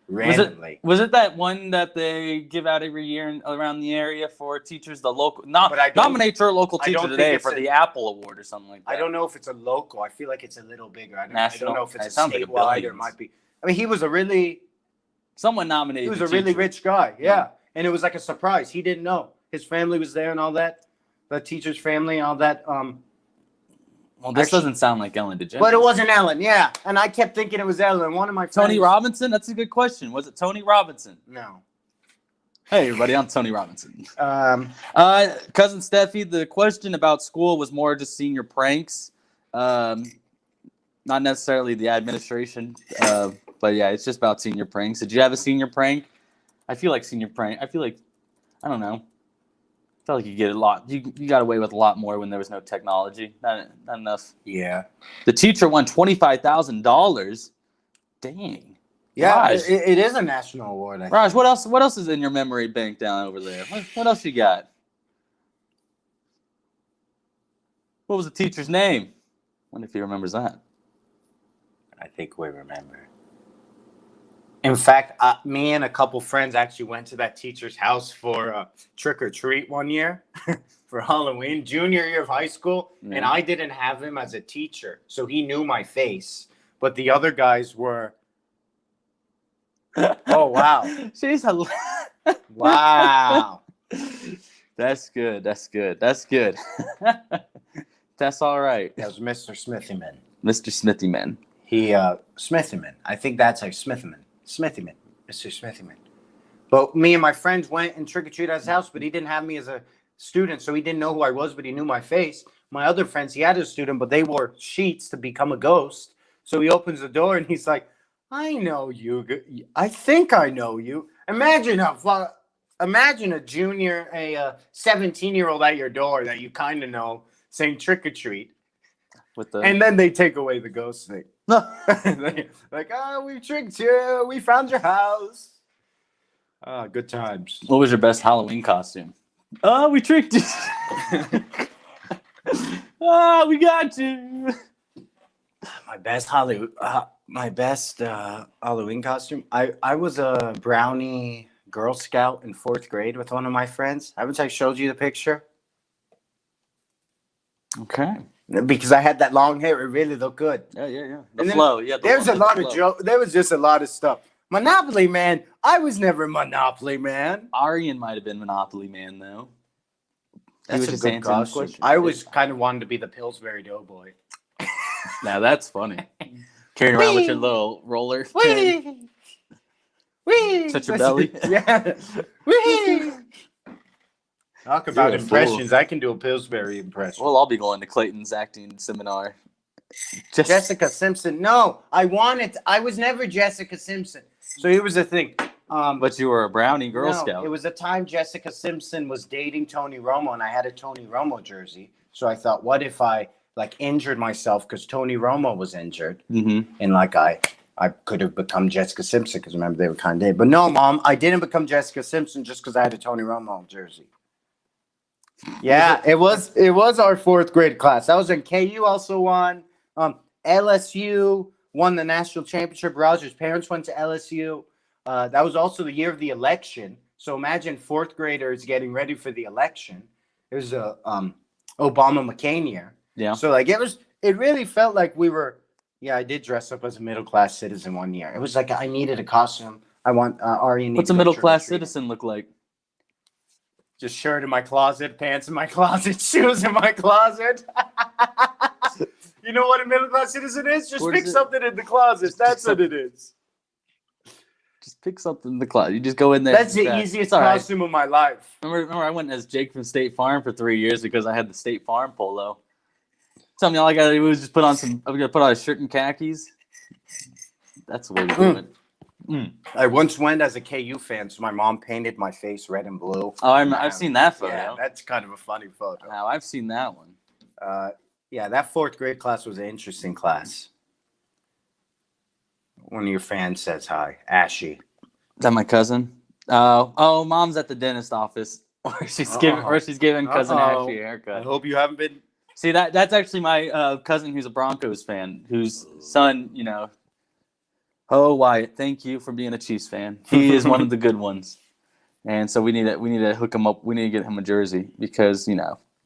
randomly. Was it that one that they give out every year around the area for teachers? The local, nominate your local teacher today for the Apple Award or something like that. I don't know if it's a local. I feel like it's a little bigger. I National. don't know if it's It a statewide or it might be. I mean, he was a really someone nominated. He was a really rich guy. Yeah, and it was like a surprise. He didn't know his family was there and all that. The teacher's family and all that. Well, this doesn't sound like Ellen DeGeneres. But it wasn't Ellen, yeah. And I kept thinking it was Ellen. One of my friends. Tony Robinson? That's a good question. Was it Tony Robinson? No. Hey, everybody, I'm Tony Robinson. Cousin Steffi, the question about school was more just senior pranks. Not necessarily the administration. But yeah, it's just about senior pranks. Did you have a senior prank? I feel like I don't know. I feel like you get a lot. You got away with a lot more when there was no technology. Not enough. Yeah. The teacher won $25,000. Dang. Yeah, Raj. it is a national award. Raj, what else is in your memory bank down over there? What else you got? What was the teacher's name? I wonder if he remembers that. I think we remember. In fact, me and a couple friends actually went to that teacher's house for trick or treat one year for Halloween, junior year of high school. Yeah. And I didn't have him as a teacher, so he knew my face. But the other guys were. Oh, wow. She's wow. That's good. That's all right. That was Mr. Smithyman. Mr. Smithyman. Smithyman. I think that's like Smithyman. Smithyman. Mr. Smithyman. But me and my friends went and trick-or-treat at his house, but he didn't have me as a student, so he didn't know who I was, but he knew my face. My other friends, he had a student, but they wore sheets to become a ghost. So he opens the door, and he's like, I know you. I think I know you. Imagine a 17-year-old at your door that you kind of know saying trick-or-treat. And then they take away the ghost thing. Like, we tricked you. We found your house. Good times. What was your best Halloween costume? We tricked you. We got you. My best Halloween costume. I was a brownie Girl Scout in 4th grade with one of my friends. Haven't I showed you the picture? Okay. Because I had that long hair, it really looked good. Yeah. The flow, yeah. There's a lot of jokes. There was just a lot of stuff. Monopoly Man. I was never Monopoly Man. Aryan might have been Monopoly Man, though. That's a good costume. I was kind of wanted to be the Pillsbury Doughboy. Now that's funny. Carrying around with your little roller. Wee! Touch your belly. Yeah. Wee! Talk about impressions. I can do a Pillsbury impression. Well, I'll be going to Clayton's acting seminar. Jessica Simpson. No, I was never Jessica Simpson. So here was the thing. But you were a brownie Girl no, Scout. It was the time Jessica Simpson was dating Tony Romo, and I had a Tony Romo jersey. So I thought, what if I like injured myself because Tony Romo was injured, and like I could have become Jessica Simpson because remember they were kind of dating. But no, Mom, I didn't become Jessica Simpson just because I had a Tony Romo jersey. Yeah, it was our fourth grade class. That was in KU. Also won. LSU won the national championship. Roger's parents went to LSU. That was also the year of the election. So imagine fourth graders getting ready for the election. It was a Obama McCain year. Yeah. So like it really felt like we were. Yeah, I did dress up as a middle class citizen one year. It was like I needed a costume. I want Ari. What's a middle class citizen look like? Just shirt in my closet, pants in my closet, shoes in my closet. You know what a middle class citizen is? Just pick something in the closet. That's what it is. Just pick something in the closet. You just go in there. That's the easiest costume of my life. Remember, I went as Jake from State Farm for 3 years because I had the State Farm polo. Tell me all I gotta do was just put on a shirt and khakis. That's the way to do it. I once went as a KU fan, so my mom painted my face red and blue. Oh, I've seen that photo. Yeah, that's kind of a funny photo. Wow, I've seen that one. Yeah, that fourth grade class was an interesting class. One of your fans says hi, Ashy. Is that my cousin? Oh, Mom's at the dentist office, or she's giving cousin Ashley a haircut. I hope you haven't been. See that's actually my cousin who's a Broncos fan, whose son, Oh, Wyatt, thank you for being a Chiefs fan. He is one of the good ones, and so we need to hook him up. We need to get him a jersey because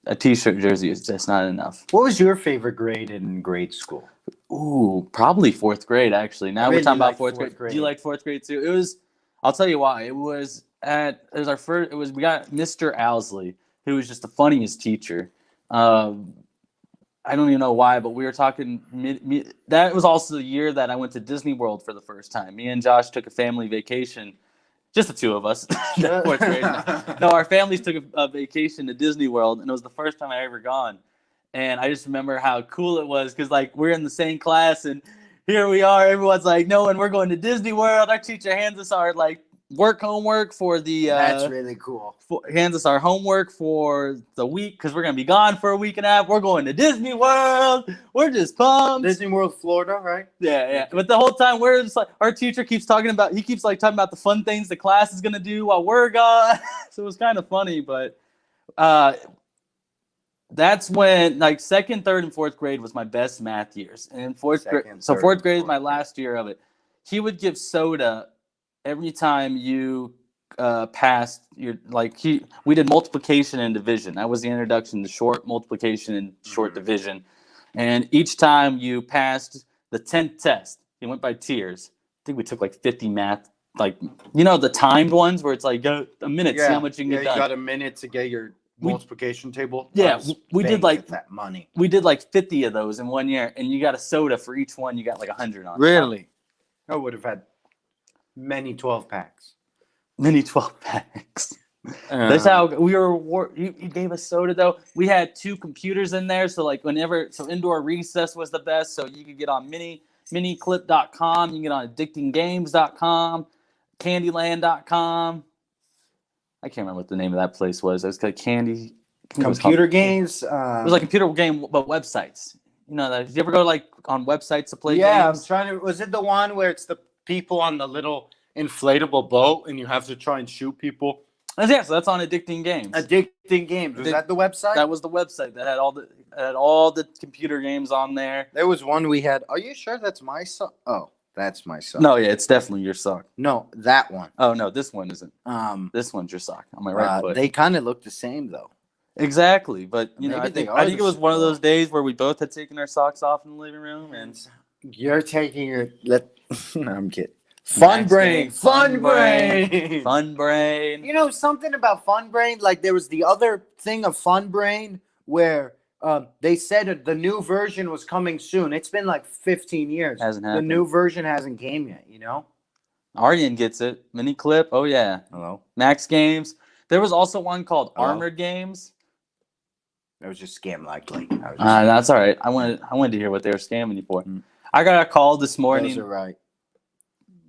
a T-shirt jersey is just not enough. What was your favorite grade in grade school? Ooh, probably fourth grade actually. Now we're talking about fourth grade. Do you like fourth grade too? It was. I'll tell you why. We got Mr. Owsley, who was just the funniest teacher. I don't even know why, but we were talking. That was also the year that I went to Disney World for the first time. Me and Josh took a family vacation, just the two of us. Fourth grade. No, our families took a vacation to Disney World, and it was the first time I ever gone. And I just remember how cool it was because we're in the same class, and here we are. Everyone's like, "No, and we're going to Disney World." Our teacher hands us our homework for the. That's really cool. Hands us our homework for the week because we're gonna be gone for a week and a half. We're going to Disney World. We're just pumped. Disney World, Florida, right? Yeah. But the whole time we're just our teacher keeps talking about. He keeps talking about the fun things the class is gonna do while we're gone. So it was kind of funny, but that's when second, third, and fourth grade was my best math years. And fourth grade is my last year of it. He would give soda every time you passed your we did multiplication and division. That was the introduction to short multiplication and short division. And each time you passed the 10th test, he went by tiers. I think we took 50 math, the timed ones where it's go a minute, see how much you can get done. You got a minute to get your multiplication table. Yeah, we did that money. We did 50 of those in 1 year, and you got a soda for each one. You got 100 on. Really? I would have had many 12 packs. Many 12 packs. That's how we were. He gave us soda though. We had 2 computers in there, so indoor recess was the best. So you could get on miniclip.com, you can get on addictinggames.com, candyland.com. I can't remember what the name of that place was. It was called Candy. Computer games. It was like computer game, but websites. Did you ever go on websites to play games? Yeah, I'm trying to. Was it the one where it's the people on the little inflatable boat and you have to try and shoot people? Yeah, so that's on Addicting Games. Addicting Games. Was that the website? That was the website that had all the computer games on there. There was one we had. Are you sure that's my son? Oh, that's my son. No, yeah, it's definitely your sock. No, that one. Oh no, this one isn't. This one's your sock on my right foot. They kind of look the same though. Exactly, but I think it was one of those days where we both had taken our socks off in the living room, and you're taking your. No, I'm kidding. Fun brain. Something about Fun Brain. There was the other thing of Fun Brain where they said the new version was coming soon. It's been 15 years. Hasn't happened. The new version hasn't came yet. Aryan gets it. Mini Clip. Oh yeah. Hello. Max Games. There was also one called Armored Games. That was just scam likely. That's all right. I wanted to hear what they were scamming you for. I got a call this morning. Those are right.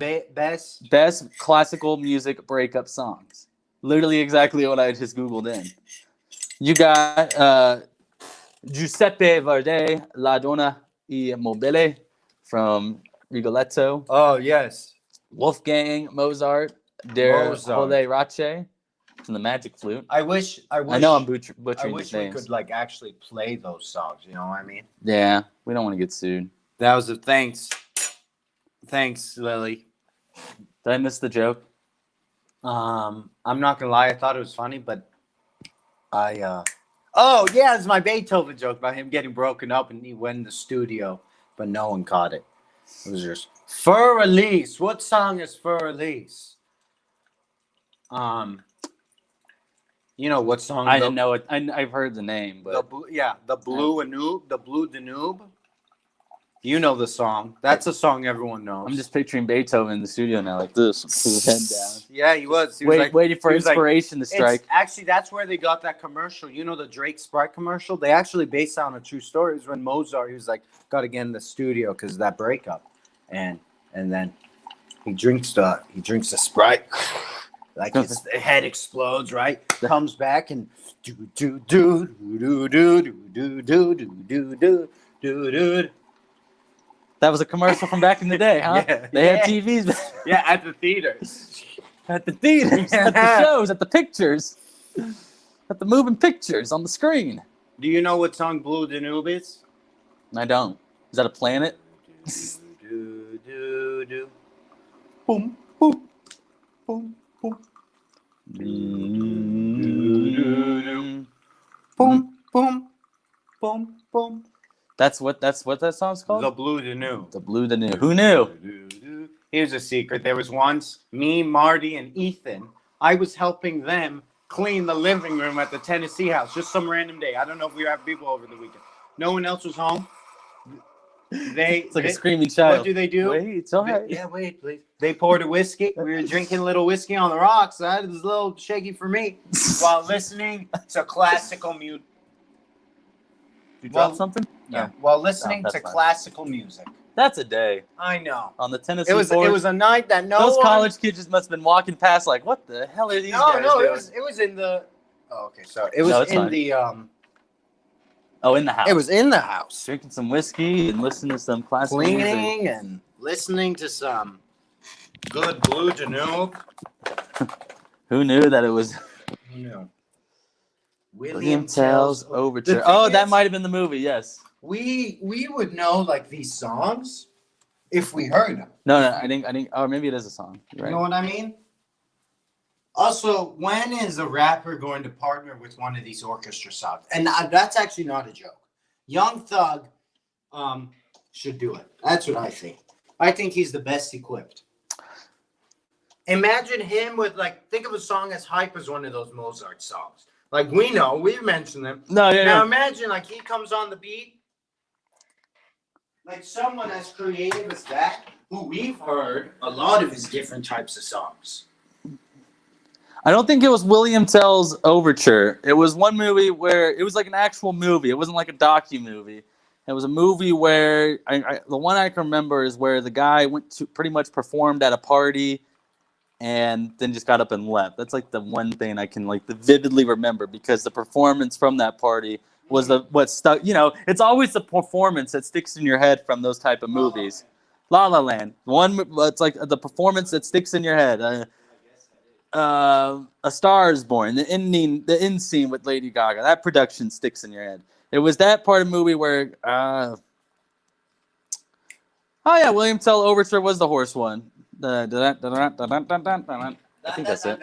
Best classical music breakup songs. Literally exactly what I just Googled in. You got Giuseppe Verdi, La Donna e Mobile from Rigoletto. Oh, yes. Wolfgang Mozart, Der Holle Rache from the Magic Flute. I know I'm butchering these names. We could like actually play those songs. You know what I mean? Yeah, we don't want to get sued. That was a thanks, Lily. Did I miss the joke? I'm not gonna lie. I thought it was funny, but oh yeah, it's my Beethoven joke about him getting broken up and he went in the studio, but no one caught it. It was just Fur Elise. What song is Fur Elise? You know what song? I didn't know it. I've heard the name, but the Blue Danube. You know the song. That's a song everyone knows. I'm just picturing Beethoven in the studio now, like this, with his head down. Yeah, he was. He was waiting for inspiration to strike. Actually, that's where they got that commercial. You know the Drake Sprite commercial? They actually based it on a true story. It was when Mozart, he was like, got to get in the studio because of that breakup, and then he drinks the Sprite. Like his head explodes, right? Comes back and do do do do do do do do do do do do. That was a commercial from back in the day, huh? Yeah, they had TVs. Yeah, at the theaters. At the theaters, at the shows, at the pictures, at the moving pictures on the screen. Do you know what song Blue Danube is? I don't. Is that a planet? Do do do. Boom boom boom boom. Boom boom boom boom. That's what that song's called? The Blue Danube. The Blue Danube. Who knew? Here's a secret. There was once me, Marty, and Ethan. I was helping them clean the living room at the Tennessee house. Just some random day. I don't know if we have people over the weekend. No one else was home. It's like a screaming child. What do? Wait, it's all right. Yeah, wait, please. They poured a whiskey. We were drinking a little whiskey on the rocks. That was a little shaky for me. While listening to classical music. You dropped something? Yeah. No. While listening to classical music. That's a day. I know. On the Tennessee It was a night that those college kids just must have been walking past like, what the hell are these guys doing? No, it was in the... Oh, okay, sorry. It was in the... Oh, in the house. It was in the house. Drinking some whiskey and listening to some classical music. And listening to some good Blue Danube. Who knew that it was... Who knew? William Tell's Overture. Oh, that might have been the movie, yes. We would know like these songs if we heard them. No, I think. Oh, maybe it is a song. Right. You know what I mean? Also, when is a rapper going to partner with one of these orchestra songs? And that's actually not a joke. Young Thug should do it. That's what I think. I think he's the best equipped. Imagine him with think of a song as hype as one of those Mozart songs. Like we've mentioned them. No, yeah. Now imagine he comes on the beat. Like someone as creative as that, who we've heard a lot of his different types of songs. I don't think it was William Tell's Overture. It was one movie where it was like an actual movie. It wasn't like a docu-movie. It was a movie where the one I can remember is where the guy went to pretty much performed at a party and then just got up and left. That's like the one thing I can vividly remember because the performance from that party was what stuck. It's always the performance that sticks in your head from those type of movies. La La Land. It's like the performance that sticks in your head. A Star Is Born. The end scene with Lady Gaga. That production sticks in your head. It was that part of the movie where. Oh yeah, William Tell Overture was the horse one. I think that's it.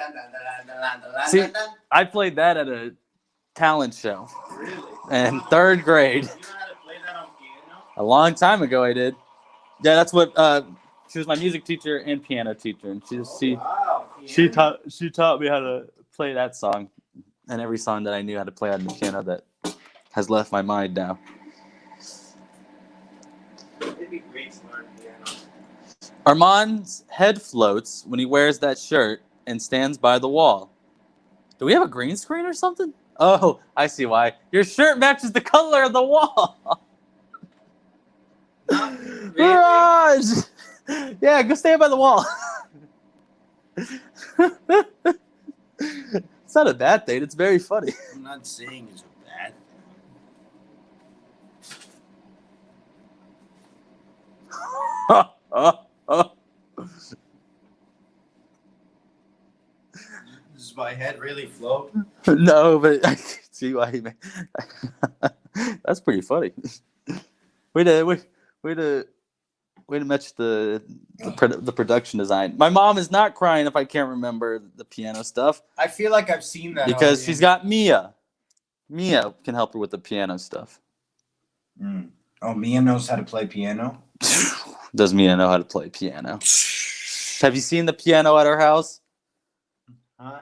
See, I played that at a talent show. Really? In third grade. You know how to play that on piano? A long time ago I did. Yeah, that's what she was my music teacher and piano teacher, and she taught me how to play that song and every song that I knew how to play on the piano that has left my mind now. It'd be great to learn piano. Armand's head floats when he wears that shirt and stands by the wall. Do we have a green screen or something? Oh, I see why. Your shirt matches the color of the wall. Really? Raj! Yeah, go stand by the wall. It's not a bad thing. It's very funny. I'm not saying it's a bad thing. Does my head really float? No, but I can see why he made. That's pretty funny. Way to match the production design. My mom is not crying if I can't remember the piano stuff I feel like I've seen that because already. she's got Mia. Mia can help her with the piano stuff. Mm. Oh, Mia knows how to play piano? Does Mia know how to play piano? Have you seen the piano at our house? Huh?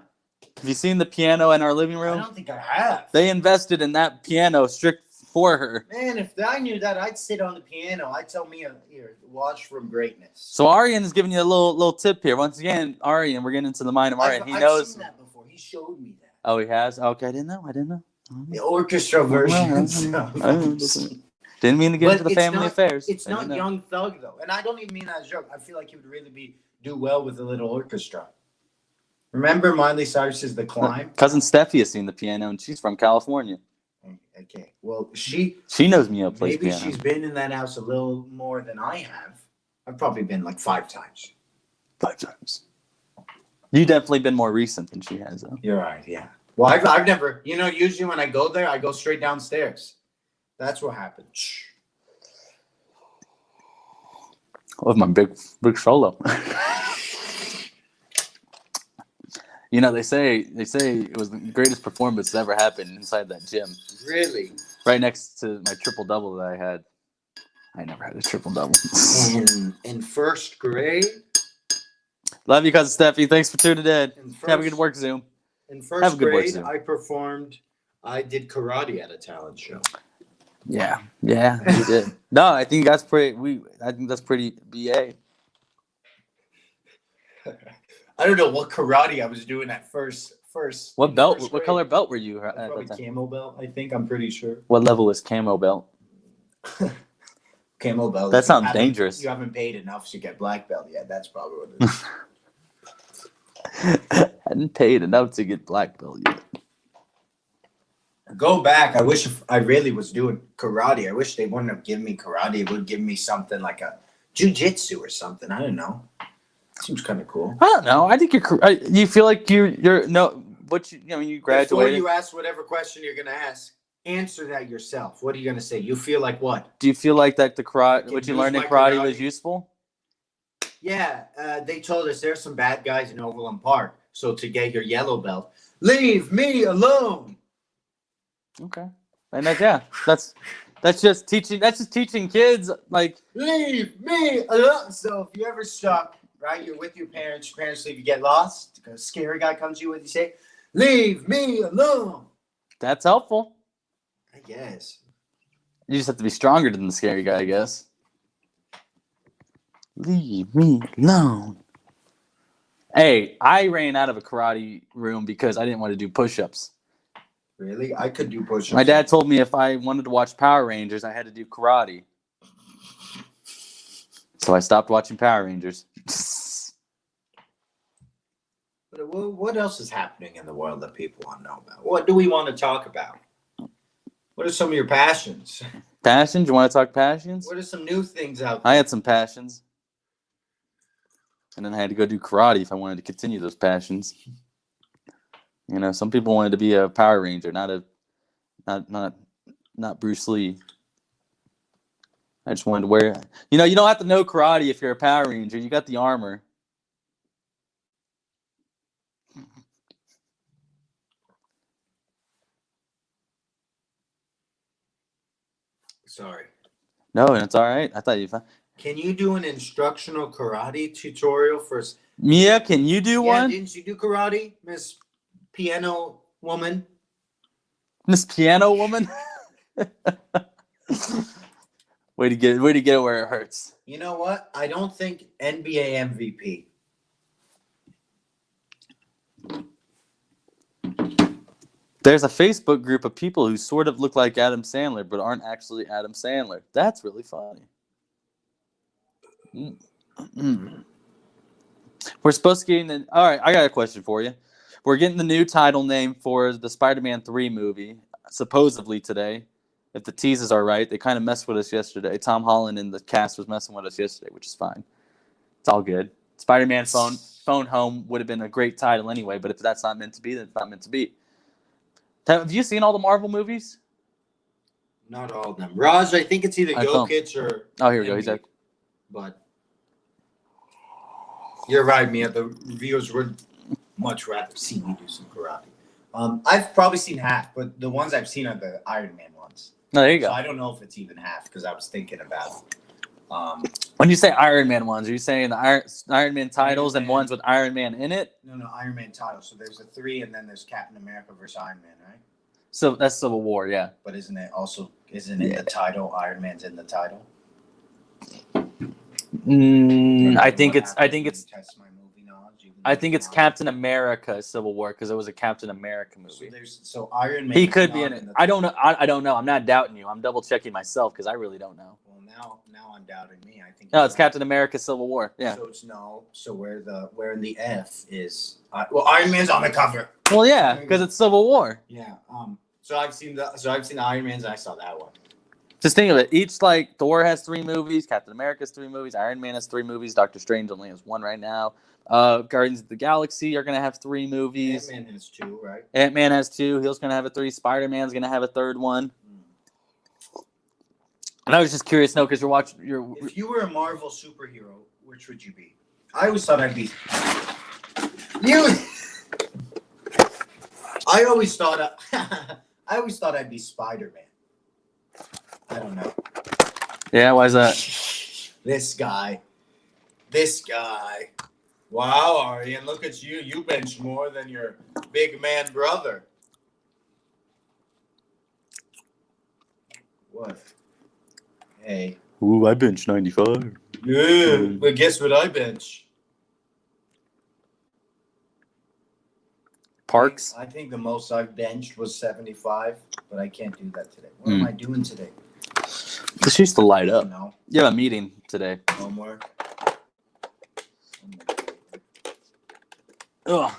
Have you seen the piano in our living I room? don't think I have. They invested in that piano strict for her. Man, if I knew that, I'd sit on the piano. I'd tell Mia, here, watch from greatness. So Aryan is giving you a little tip here. Once again, Aryan, we're getting into the mind of Aryan. He knows. I've seen that before. He showed me that. Oh, he has? Okay, I didn't know. The orchestra version. Didn't mean to get But into the it's family not- affairs. It's not Young Thug, though. And I don't even mean that as a joke. I feel like he would really do well with a little orchestra. Remember Miley Cyrus's The Climb? Cousin Steffi has seen the piano, and she's from California. Okay. Well, she knows Mia plays maybe piano. she's been in that house a little more than I have. I've probably been like 5 times. 5 times. You definitely been more recent than she has, though. You're right, yeah. Well, I've never, usually when I go there, I go straight downstairs. That's what happened. With my big solo. They say it was the greatest performance that ever happened inside that gym. Really? Right next to my triple double that I had. I never had a triple double. In first grade? Love you, cousin Steffi. Thanks for tuning in. Have a good work, Zoom. In Have a first good work, grade, Zoom. I did karate at a talent show. Yeah, you did. No, I think that's pretty. I think that's pretty BA. I don't know what karate I was doing at first. What in belt? first What grade. color belt were you at Probably that time? camo belt, I think. I'm pretty sure. What level is camo belt? Camo belt. That sounds dangerous. You haven't paid enough to get black belt yet. That's probably what it is. Hadn't paid enough to get black belt yet. Go back. I wish I really was doing karate. I wish they wouldn't have given me karate. It would give me something like a jiu-jitsu or something. I don't know. Seems kind of cool. I don't know. I think you feel like you're no. What you graduated. Before you ask whatever question you're gonna ask, answer that yourself. What are you gonna say? You feel like what? Do you feel like that the karate, what you use learned in my karate, karate. was useful? Yeah, they told us there's some bad guys in Overland Park. So to get your yellow belt, leave me alone. Okay, and that's just teaching. That's just teaching kids like Leave me alone. So if you ever stuck, right, you're with your parents. Your parents leave. You get lost. A scary guy comes to you. What do you say? Leave me alone. that's helpful. I guess. You just have to be stronger than the scary guy, I guess. Leave me alone. Hey, I ran out of a karate room because I didn't want to do push-ups. Really? I could do push-ups. My dad told me if I wanted to watch Power Rangers, I had to do karate. So I stopped watching Power Rangers. What else is happening in the world that people want to know about? What do we want to talk about? What are some of your passions? Passions? You want to talk passions? What are some new things out there? I had some passions. And then I had to go do karate if I wanted to continue those passions. Some people wanted to be a Power Ranger, not Bruce Lee. I just wanted to wear. You don't have to know karate if you're a Power Ranger. You got the armor. Sorry. No, and it's all right. I thought you. Can you do an instructional karate tutorial for? Mia, can you do one? Didn't you do karate, Miss Piano Woman? Miss Piano Woman. Way to get it where it hurts. You know what? I don't think NBA MVP. There's a Facebook group of people who sort of look like Adam Sandler, but aren't actually Adam Sandler. That's really funny. We're supposed to get in. All right, I got a question for you. We're getting the new title name for the Spider-Man 3 movie, supposedly today. If the teases are right, they kind of messed with us yesterday. Tom Holland and the cast was messing with us yesterday, which is fine. It's all good. Spider-Man Phone Home would have been a great title anyway, but if that's not meant to be, then it's not meant to be. Have you seen all the Marvel movies? Not all of them. Raj, I think it's either Jokic or... Oh, here we go. He's at... But you're right, Mia. The reviewers would much rather see me do some karate. I've probably seen half, but the ones I've seen are the Iron Man ones. No, there you go. So I don't know if it's even half because I was thinking about it. When you say Iron Man ones, are you saying the Iron Man titles and ones with Iron Man in it? No, Iron Man titles. So there's the 3, and then there's Captain America versus Iron Man, right? So that's Civil War, yeah. But isn't it the title? Iron Man's in the title. I think it's Captain America Civil War because it was a Captain America movie. So Iron Man. He could be in it. I don't know. I don't know. I'm not doubting you. I'm double checking myself because I really don't know. Well, now I'm doubting me. I think. No, it's Captain America Civil War. Yeah. So it's no. So where in the F is? Iron Man's on the cover. Well, yeah, because it's Civil War. Yeah. So I've seen Iron Man's. And I saw that one. Just think of it. Each Thor has 3 movies, Captain America has 3 movies, Iron Man has 3 movies, Doctor Strange only has 1 right now. Guardians of the Galaxy are gonna have 3 movies. Ant-Man has 2, right? Ant-Man has 2. He's gonna have a 3. Spider-Man's gonna have a 3rd one. And I was just curious, because you're watching. If you were a Marvel superhero, which would you be? I always thought I'd be. You. I always thought I'd be Spider-Man. I don't know. Yeah, why is that? This guy. Wow, Arian, look at you. You bench more than your big man brother. What? Hey. Ooh, I bench 95. Yeah, but guess what I bench? Parks? I think the most I've benched was 75, but I can't do that today. What am I doing today? This used to light up. No. You have a meeting today. Homework. Ugh.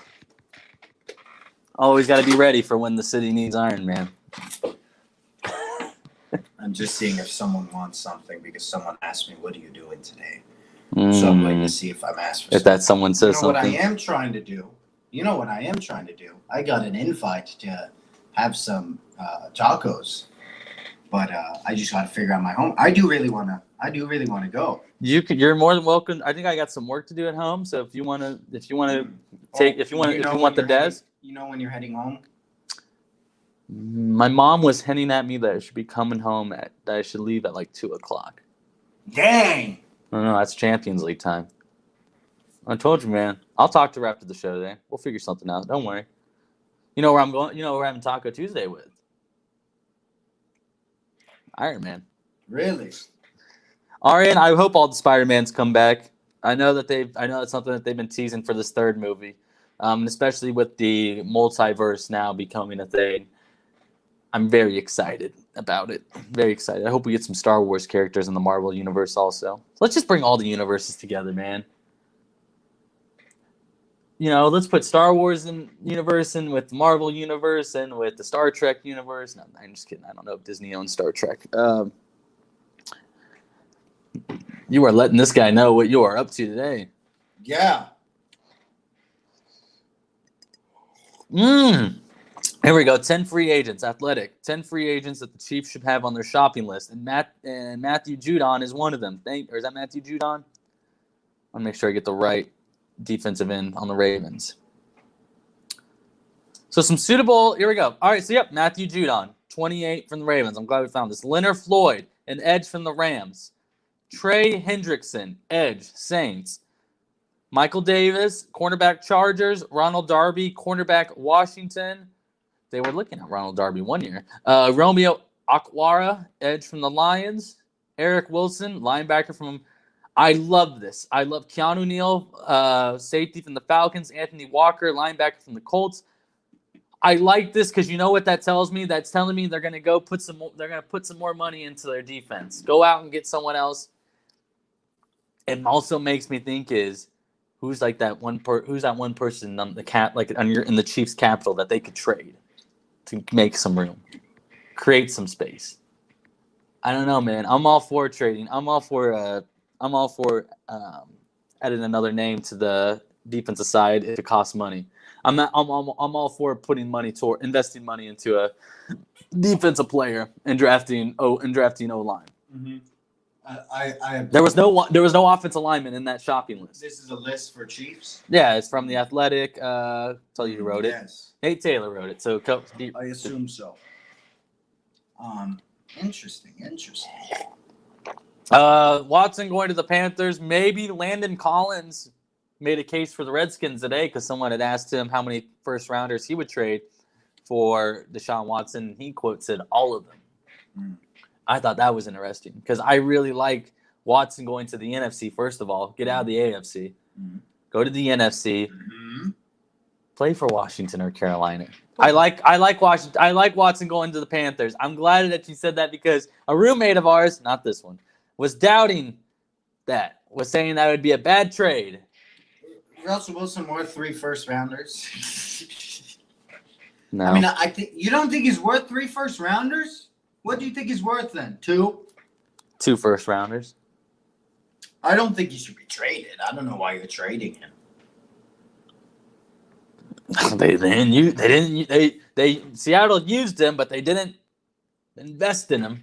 Always got to be ready for when the city needs Iron Man. I'm just seeing if someone wants something because someone asked me, "What are you doing today?" So I'm waiting to see if I'm asked for something. If that someone says something. What I am trying to do? You know what I am trying to do? I got an invite to have some tacos, but I just got to figure out my home. I do really want to go. You're more than welcome. I think I got some work to do at home. So if you want to want the desk. You know when you're heading home. My mom was hinting at me that I should be coming home that I should leave at 2:00. Dang. I don't know. That's Champions League time. I told you, man. I'll talk to her after the show today. We'll figure something out. Don't worry. You know where I'm going? You know where we're having Taco Tuesday with? Iron Man. Really? Arian, I hope all the Spider-Mans come back. I know it's something that they've been teasing for this 3rd movie, especially with the multiverse now becoming a thing. I'm very excited about it. Very excited. I hope we get some Star Wars characters in the Marvel universe also. So let's just bring all the universes together, man. Let's put Star Wars universe in with the Marvel universe and with the Star Trek universe. No, I'm just kidding. I don't know if Disney owns Star Trek. You are letting this guy know what you are up to today. Yeah. Here we go. 10 free agents, athletic. 10 free agents that the Chiefs should have on their shopping list. And Matthew Judon is one of them. Or is that Matthew Judon? I'll make sure I get the right defensive end on the Ravens. So some suitable. Here we go. All right. So, Matthew Judon, 28 from the Ravens. I'm glad we found this. Leonard Floyd, an edge from the Rams. Trey Hendrickson, edge, Saints. Michael Davis, cornerback, Chargers. Ronald Darby, cornerback, Washington. They were looking at Ronald Darby 1 year. Romeo Okwara, edge from the Lions. Eric Wilson, linebacker from. I love this. I love Keanu Neal, safety from the Falcons. Anthony Walker, linebacker from the Colts. I like this because you know what that tells me? That's telling me they're going to go put some more money into their defense. Go out and get someone else. it also makes me think is who's like that who's that one person on the in the Chiefs capital that they could trade to make some room, create some space. I don't know, man. I'm all for trading. I'm all for adding another name to the defensive side if it costs money. I'm all for putting money toward investing money into a defensive player and drafting O line. Mm-hmm. There was no offensive lineman in that shopping list. This is a list for Chiefs. Yeah, it's from The Athletic. Tell you who wrote it. Yes, Nate Taylor wrote it. So I assume so. Interesting. Watson going to the Panthers. Maybe Landon Collins made a case for the Redskins today because someone had asked him how many first rounders he would trade for Deshaun Watson. He said all of them. Mm. I thought that was interesting because I really like Watson going to the NFC. First of all, get out of the AFC, go to the NFC, play for Washington or Carolina. I like Washington. I like Watson going to the Panthers. I'm glad that you said that because a roommate of ours, not this one, was doubting that, was saying that would be a bad trade. Russell Wilson worth 3 first rounders? No. I mean, I think you don't think he's worth 3 first rounders? What do you think he's worth then? 2? 2 first rounders. I don't think he should be traded. I don't know why you're trading him. Seattle used him, but they didn't invest in him.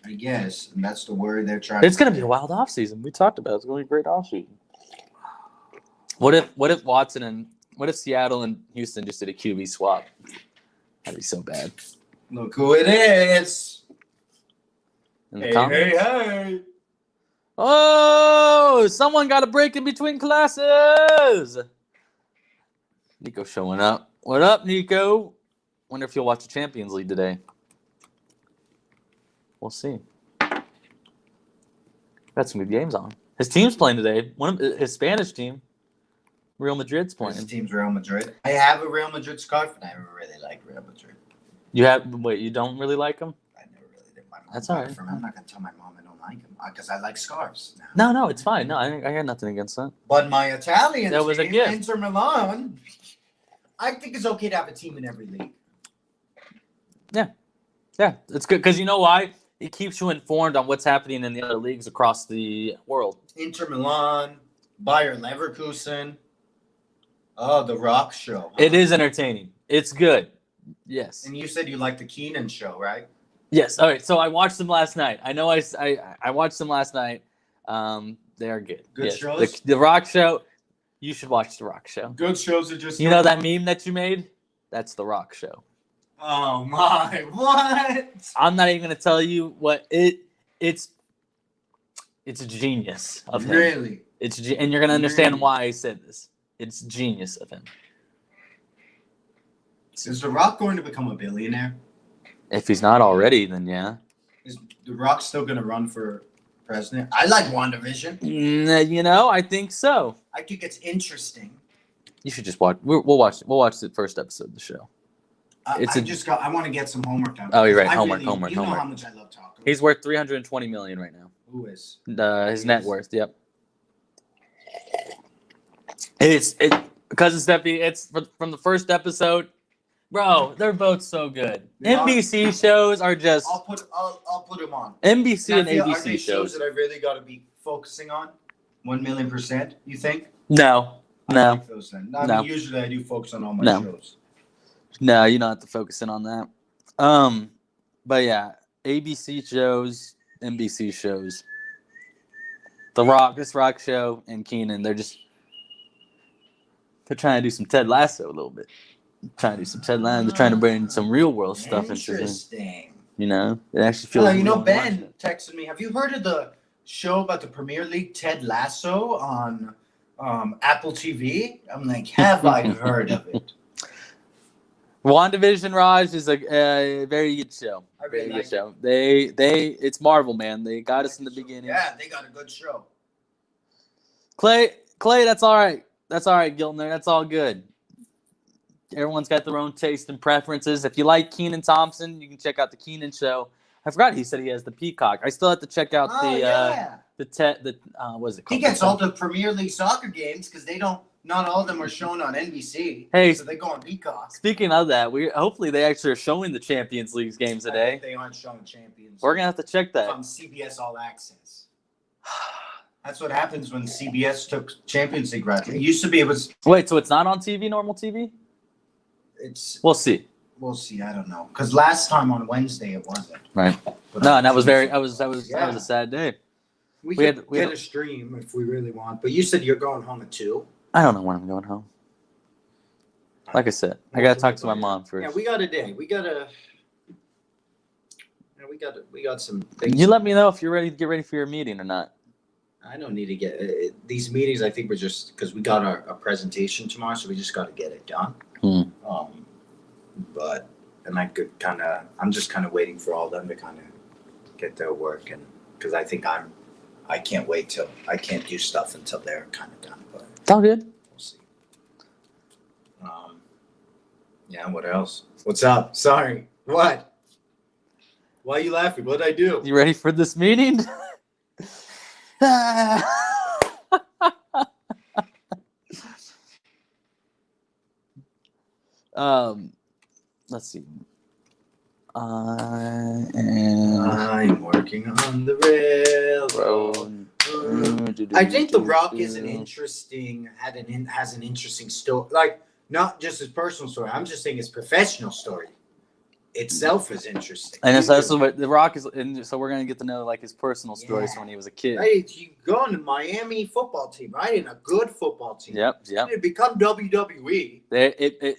I guess, and that's the word they're trying. It's going to be a wild offseason. We talked about it. It's going to be a great offseason. What if Seattle and Houston just did a QB swap? That'd be so bad. Look who it is. Hey. Oh, someone got a break in between classes. Nico showing up. What up, Nico? Wonder if you'll watch the Champions League today. We'll see. Got some good games on. His team's playing today. His Spanish team, Real Madrid's playing. His team's Real Madrid. I have a Real Madrid scarf, and I really like Real Madrid. You don't really like him? I never really did. My mom. That's all right. I'm not gonna tell my mom I don't like him because I like scarves. No, it's fine. No, I got nothing against that. But my Italian that was a gift. Inter Milan, I think it's okay to have a team in every league. Yeah, it's good because you know why? It keeps you informed on what's happening in the other leagues across the world. Inter Milan, Bayer Leverkusen. Oh, The Rock Show. It is entertaining. It's good. Yes. And you said you liked the Keenan Show, right? Yes. All right. So I watched them last night. I know I watched them last night. They are good. Good shows. The Rock Show. You should watch The Rock Show. Good shows are just. You know that meme that you made? That's The Rock Show. Oh my! What? I'm not even gonna tell you what it's. It's a genius of him. Really? And you're gonna understand why I said this. It's genius of him. Is The Rock going to become a billionaire? If he's not already, then yeah. Is The Rock still going to run for president? I like WandaVision. You know, I think so. I think it's interesting. You should just watch. We'll watch the first episode of the show. I want to get some homework done. Oh, you're right. Homework. You know how much I love talking. He's worth $320 million right now. Who is? His net worth. Yep. It's because it's from the first episode. Bro, they're both so good. NBC shows are just. I'll put them on. NBC and ABC are they shows that I really got to be focusing on. 1,000,000%. You think? No. I mean, usually I do focus on all my shows. No, you don't have to focus in on that. But yeah, ABC shows, NBC shows. This Rock Show, and Keenan, they're trying to do some Ted Lasso a little bit. They're trying to bring some real world stuff into it. Interesting. You know, it actually feels. Ben texted me. Have you heard of the show about the Premier League, Ted Lasso, on Apple TV? I'm like, have I heard of it? WandaVision, Raj, is a very good show. Very good show. It's Marvel, man. They got us in the beginning. Yeah, they got a good show. Clay, that's all right. That's all right, Giltner. That's all good. Everyone's got their own taste and preferences. If you like Kenan Thompson, you can check out the Kenan Show. I forgot he said he has the Peacock. I still have to check out what is it called? He gets all the Premier League soccer games because not all of them are shown on NBC. Hey, so they go on Peacock. Speaking of that, hopefully they actually are showing the Champions League games today. They aren't showing Champions. We're gonna have to check that. On CBS All Access. That's what happens when CBS took Champions League rights. It used to be Wait, so it's not on TV, normal TV? We'll see. We'll see. I don't know because last time on Wednesday it wasn't. Right. But No, and that was a sad day. We had get a stream if we really want. But you said you're going home at 2. I don't know when I'm going home. Like I said, I gotta talk to my mom first. Yeah, we got a day. We got some things. You let me know if you're ready to get ready for your meeting or not. I don't need to get these meetings. I think we're just because we got a presentation tomorrow, so we just got to get it done. I'm just kind of waiting for all of them to kind of get their work, and because I think I can't wait till I can't do stuff until they're kind of done. But It's all good. we'll see. Yeah. What else? What's up? Sorry. What? Why are you laughing? What did I do? You ready for this meeting? Let's see. I'm working on the railroad. I think The Rock is has an interesting story. Like, not just his personal story. I'm just saying his professional story itself is interesting. And so that's what The Rock is, and so we're gonna get to know like his personal stories from when he was a kid. Right, you go on the Miami football team, right? In a good football team. Yep. It become WWE.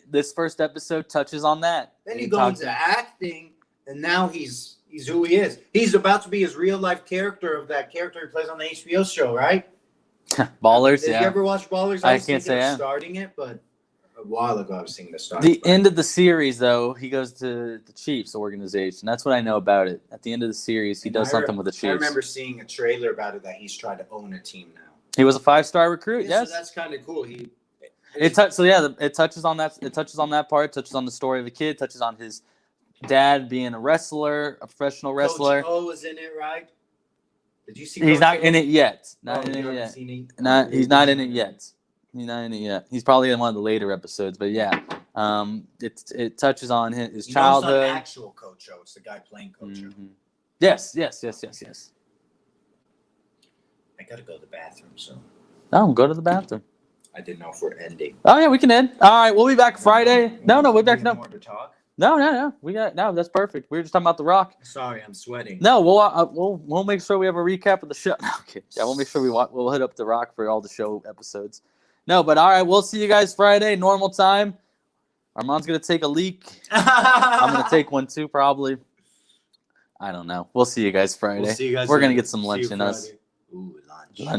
This first episode touches on that. Then you go into acting, and now he's who he is. He's about to be his real life character of that character he plays on the HBO show, right? Ballers. Did you ever watch Ballers? I can't say I'm starting it, but a while ago I was seeing the start. The end of the series, though, he goes to the Chiefs organization. That's what I know about it. At the end of the series, he does something with the Chiefs. I remember seeing a trailer about it that he's trying to own a team now. He was a 5-star recruit. Yeah, yes, so that's kind of cool. It touches on that. It touches on that part. Touches on the story of the kid. Touches on his dad being a wrestler, a professional wrestler. Coach O was in it, right? Did you see? He's not in it yet. He's not in it yet. He's not in it yet. He's not in it yet. He's probably in one of the later episodes, but yeah, it touches on his childhood. It's not actual Coach O. It's the guy playing Coach O. Yes. I gotta go to the bathroom, so. Oh, go to the bathroom. I didn't know if we're ending. Oh yeah, we can end. All right, we'll be back Friday. No, we'll be back. No, more to talk? no. That's perfect. We were just talking about The Rock. Sorry, I'm sweating. No, we'll make sure we have a recap of the show. Okay. Yeah, we'll make sure we'll hit up The Rock for all the show episodes. No, but all right, we'll see you guys Friday, normal time. Armand's gonna take a leak. I'm gonna take one too, probably. I don't know. We'll see you guys Friday. We'll see you guys We're gonna later. get some lunch in us. Ooh, lunch.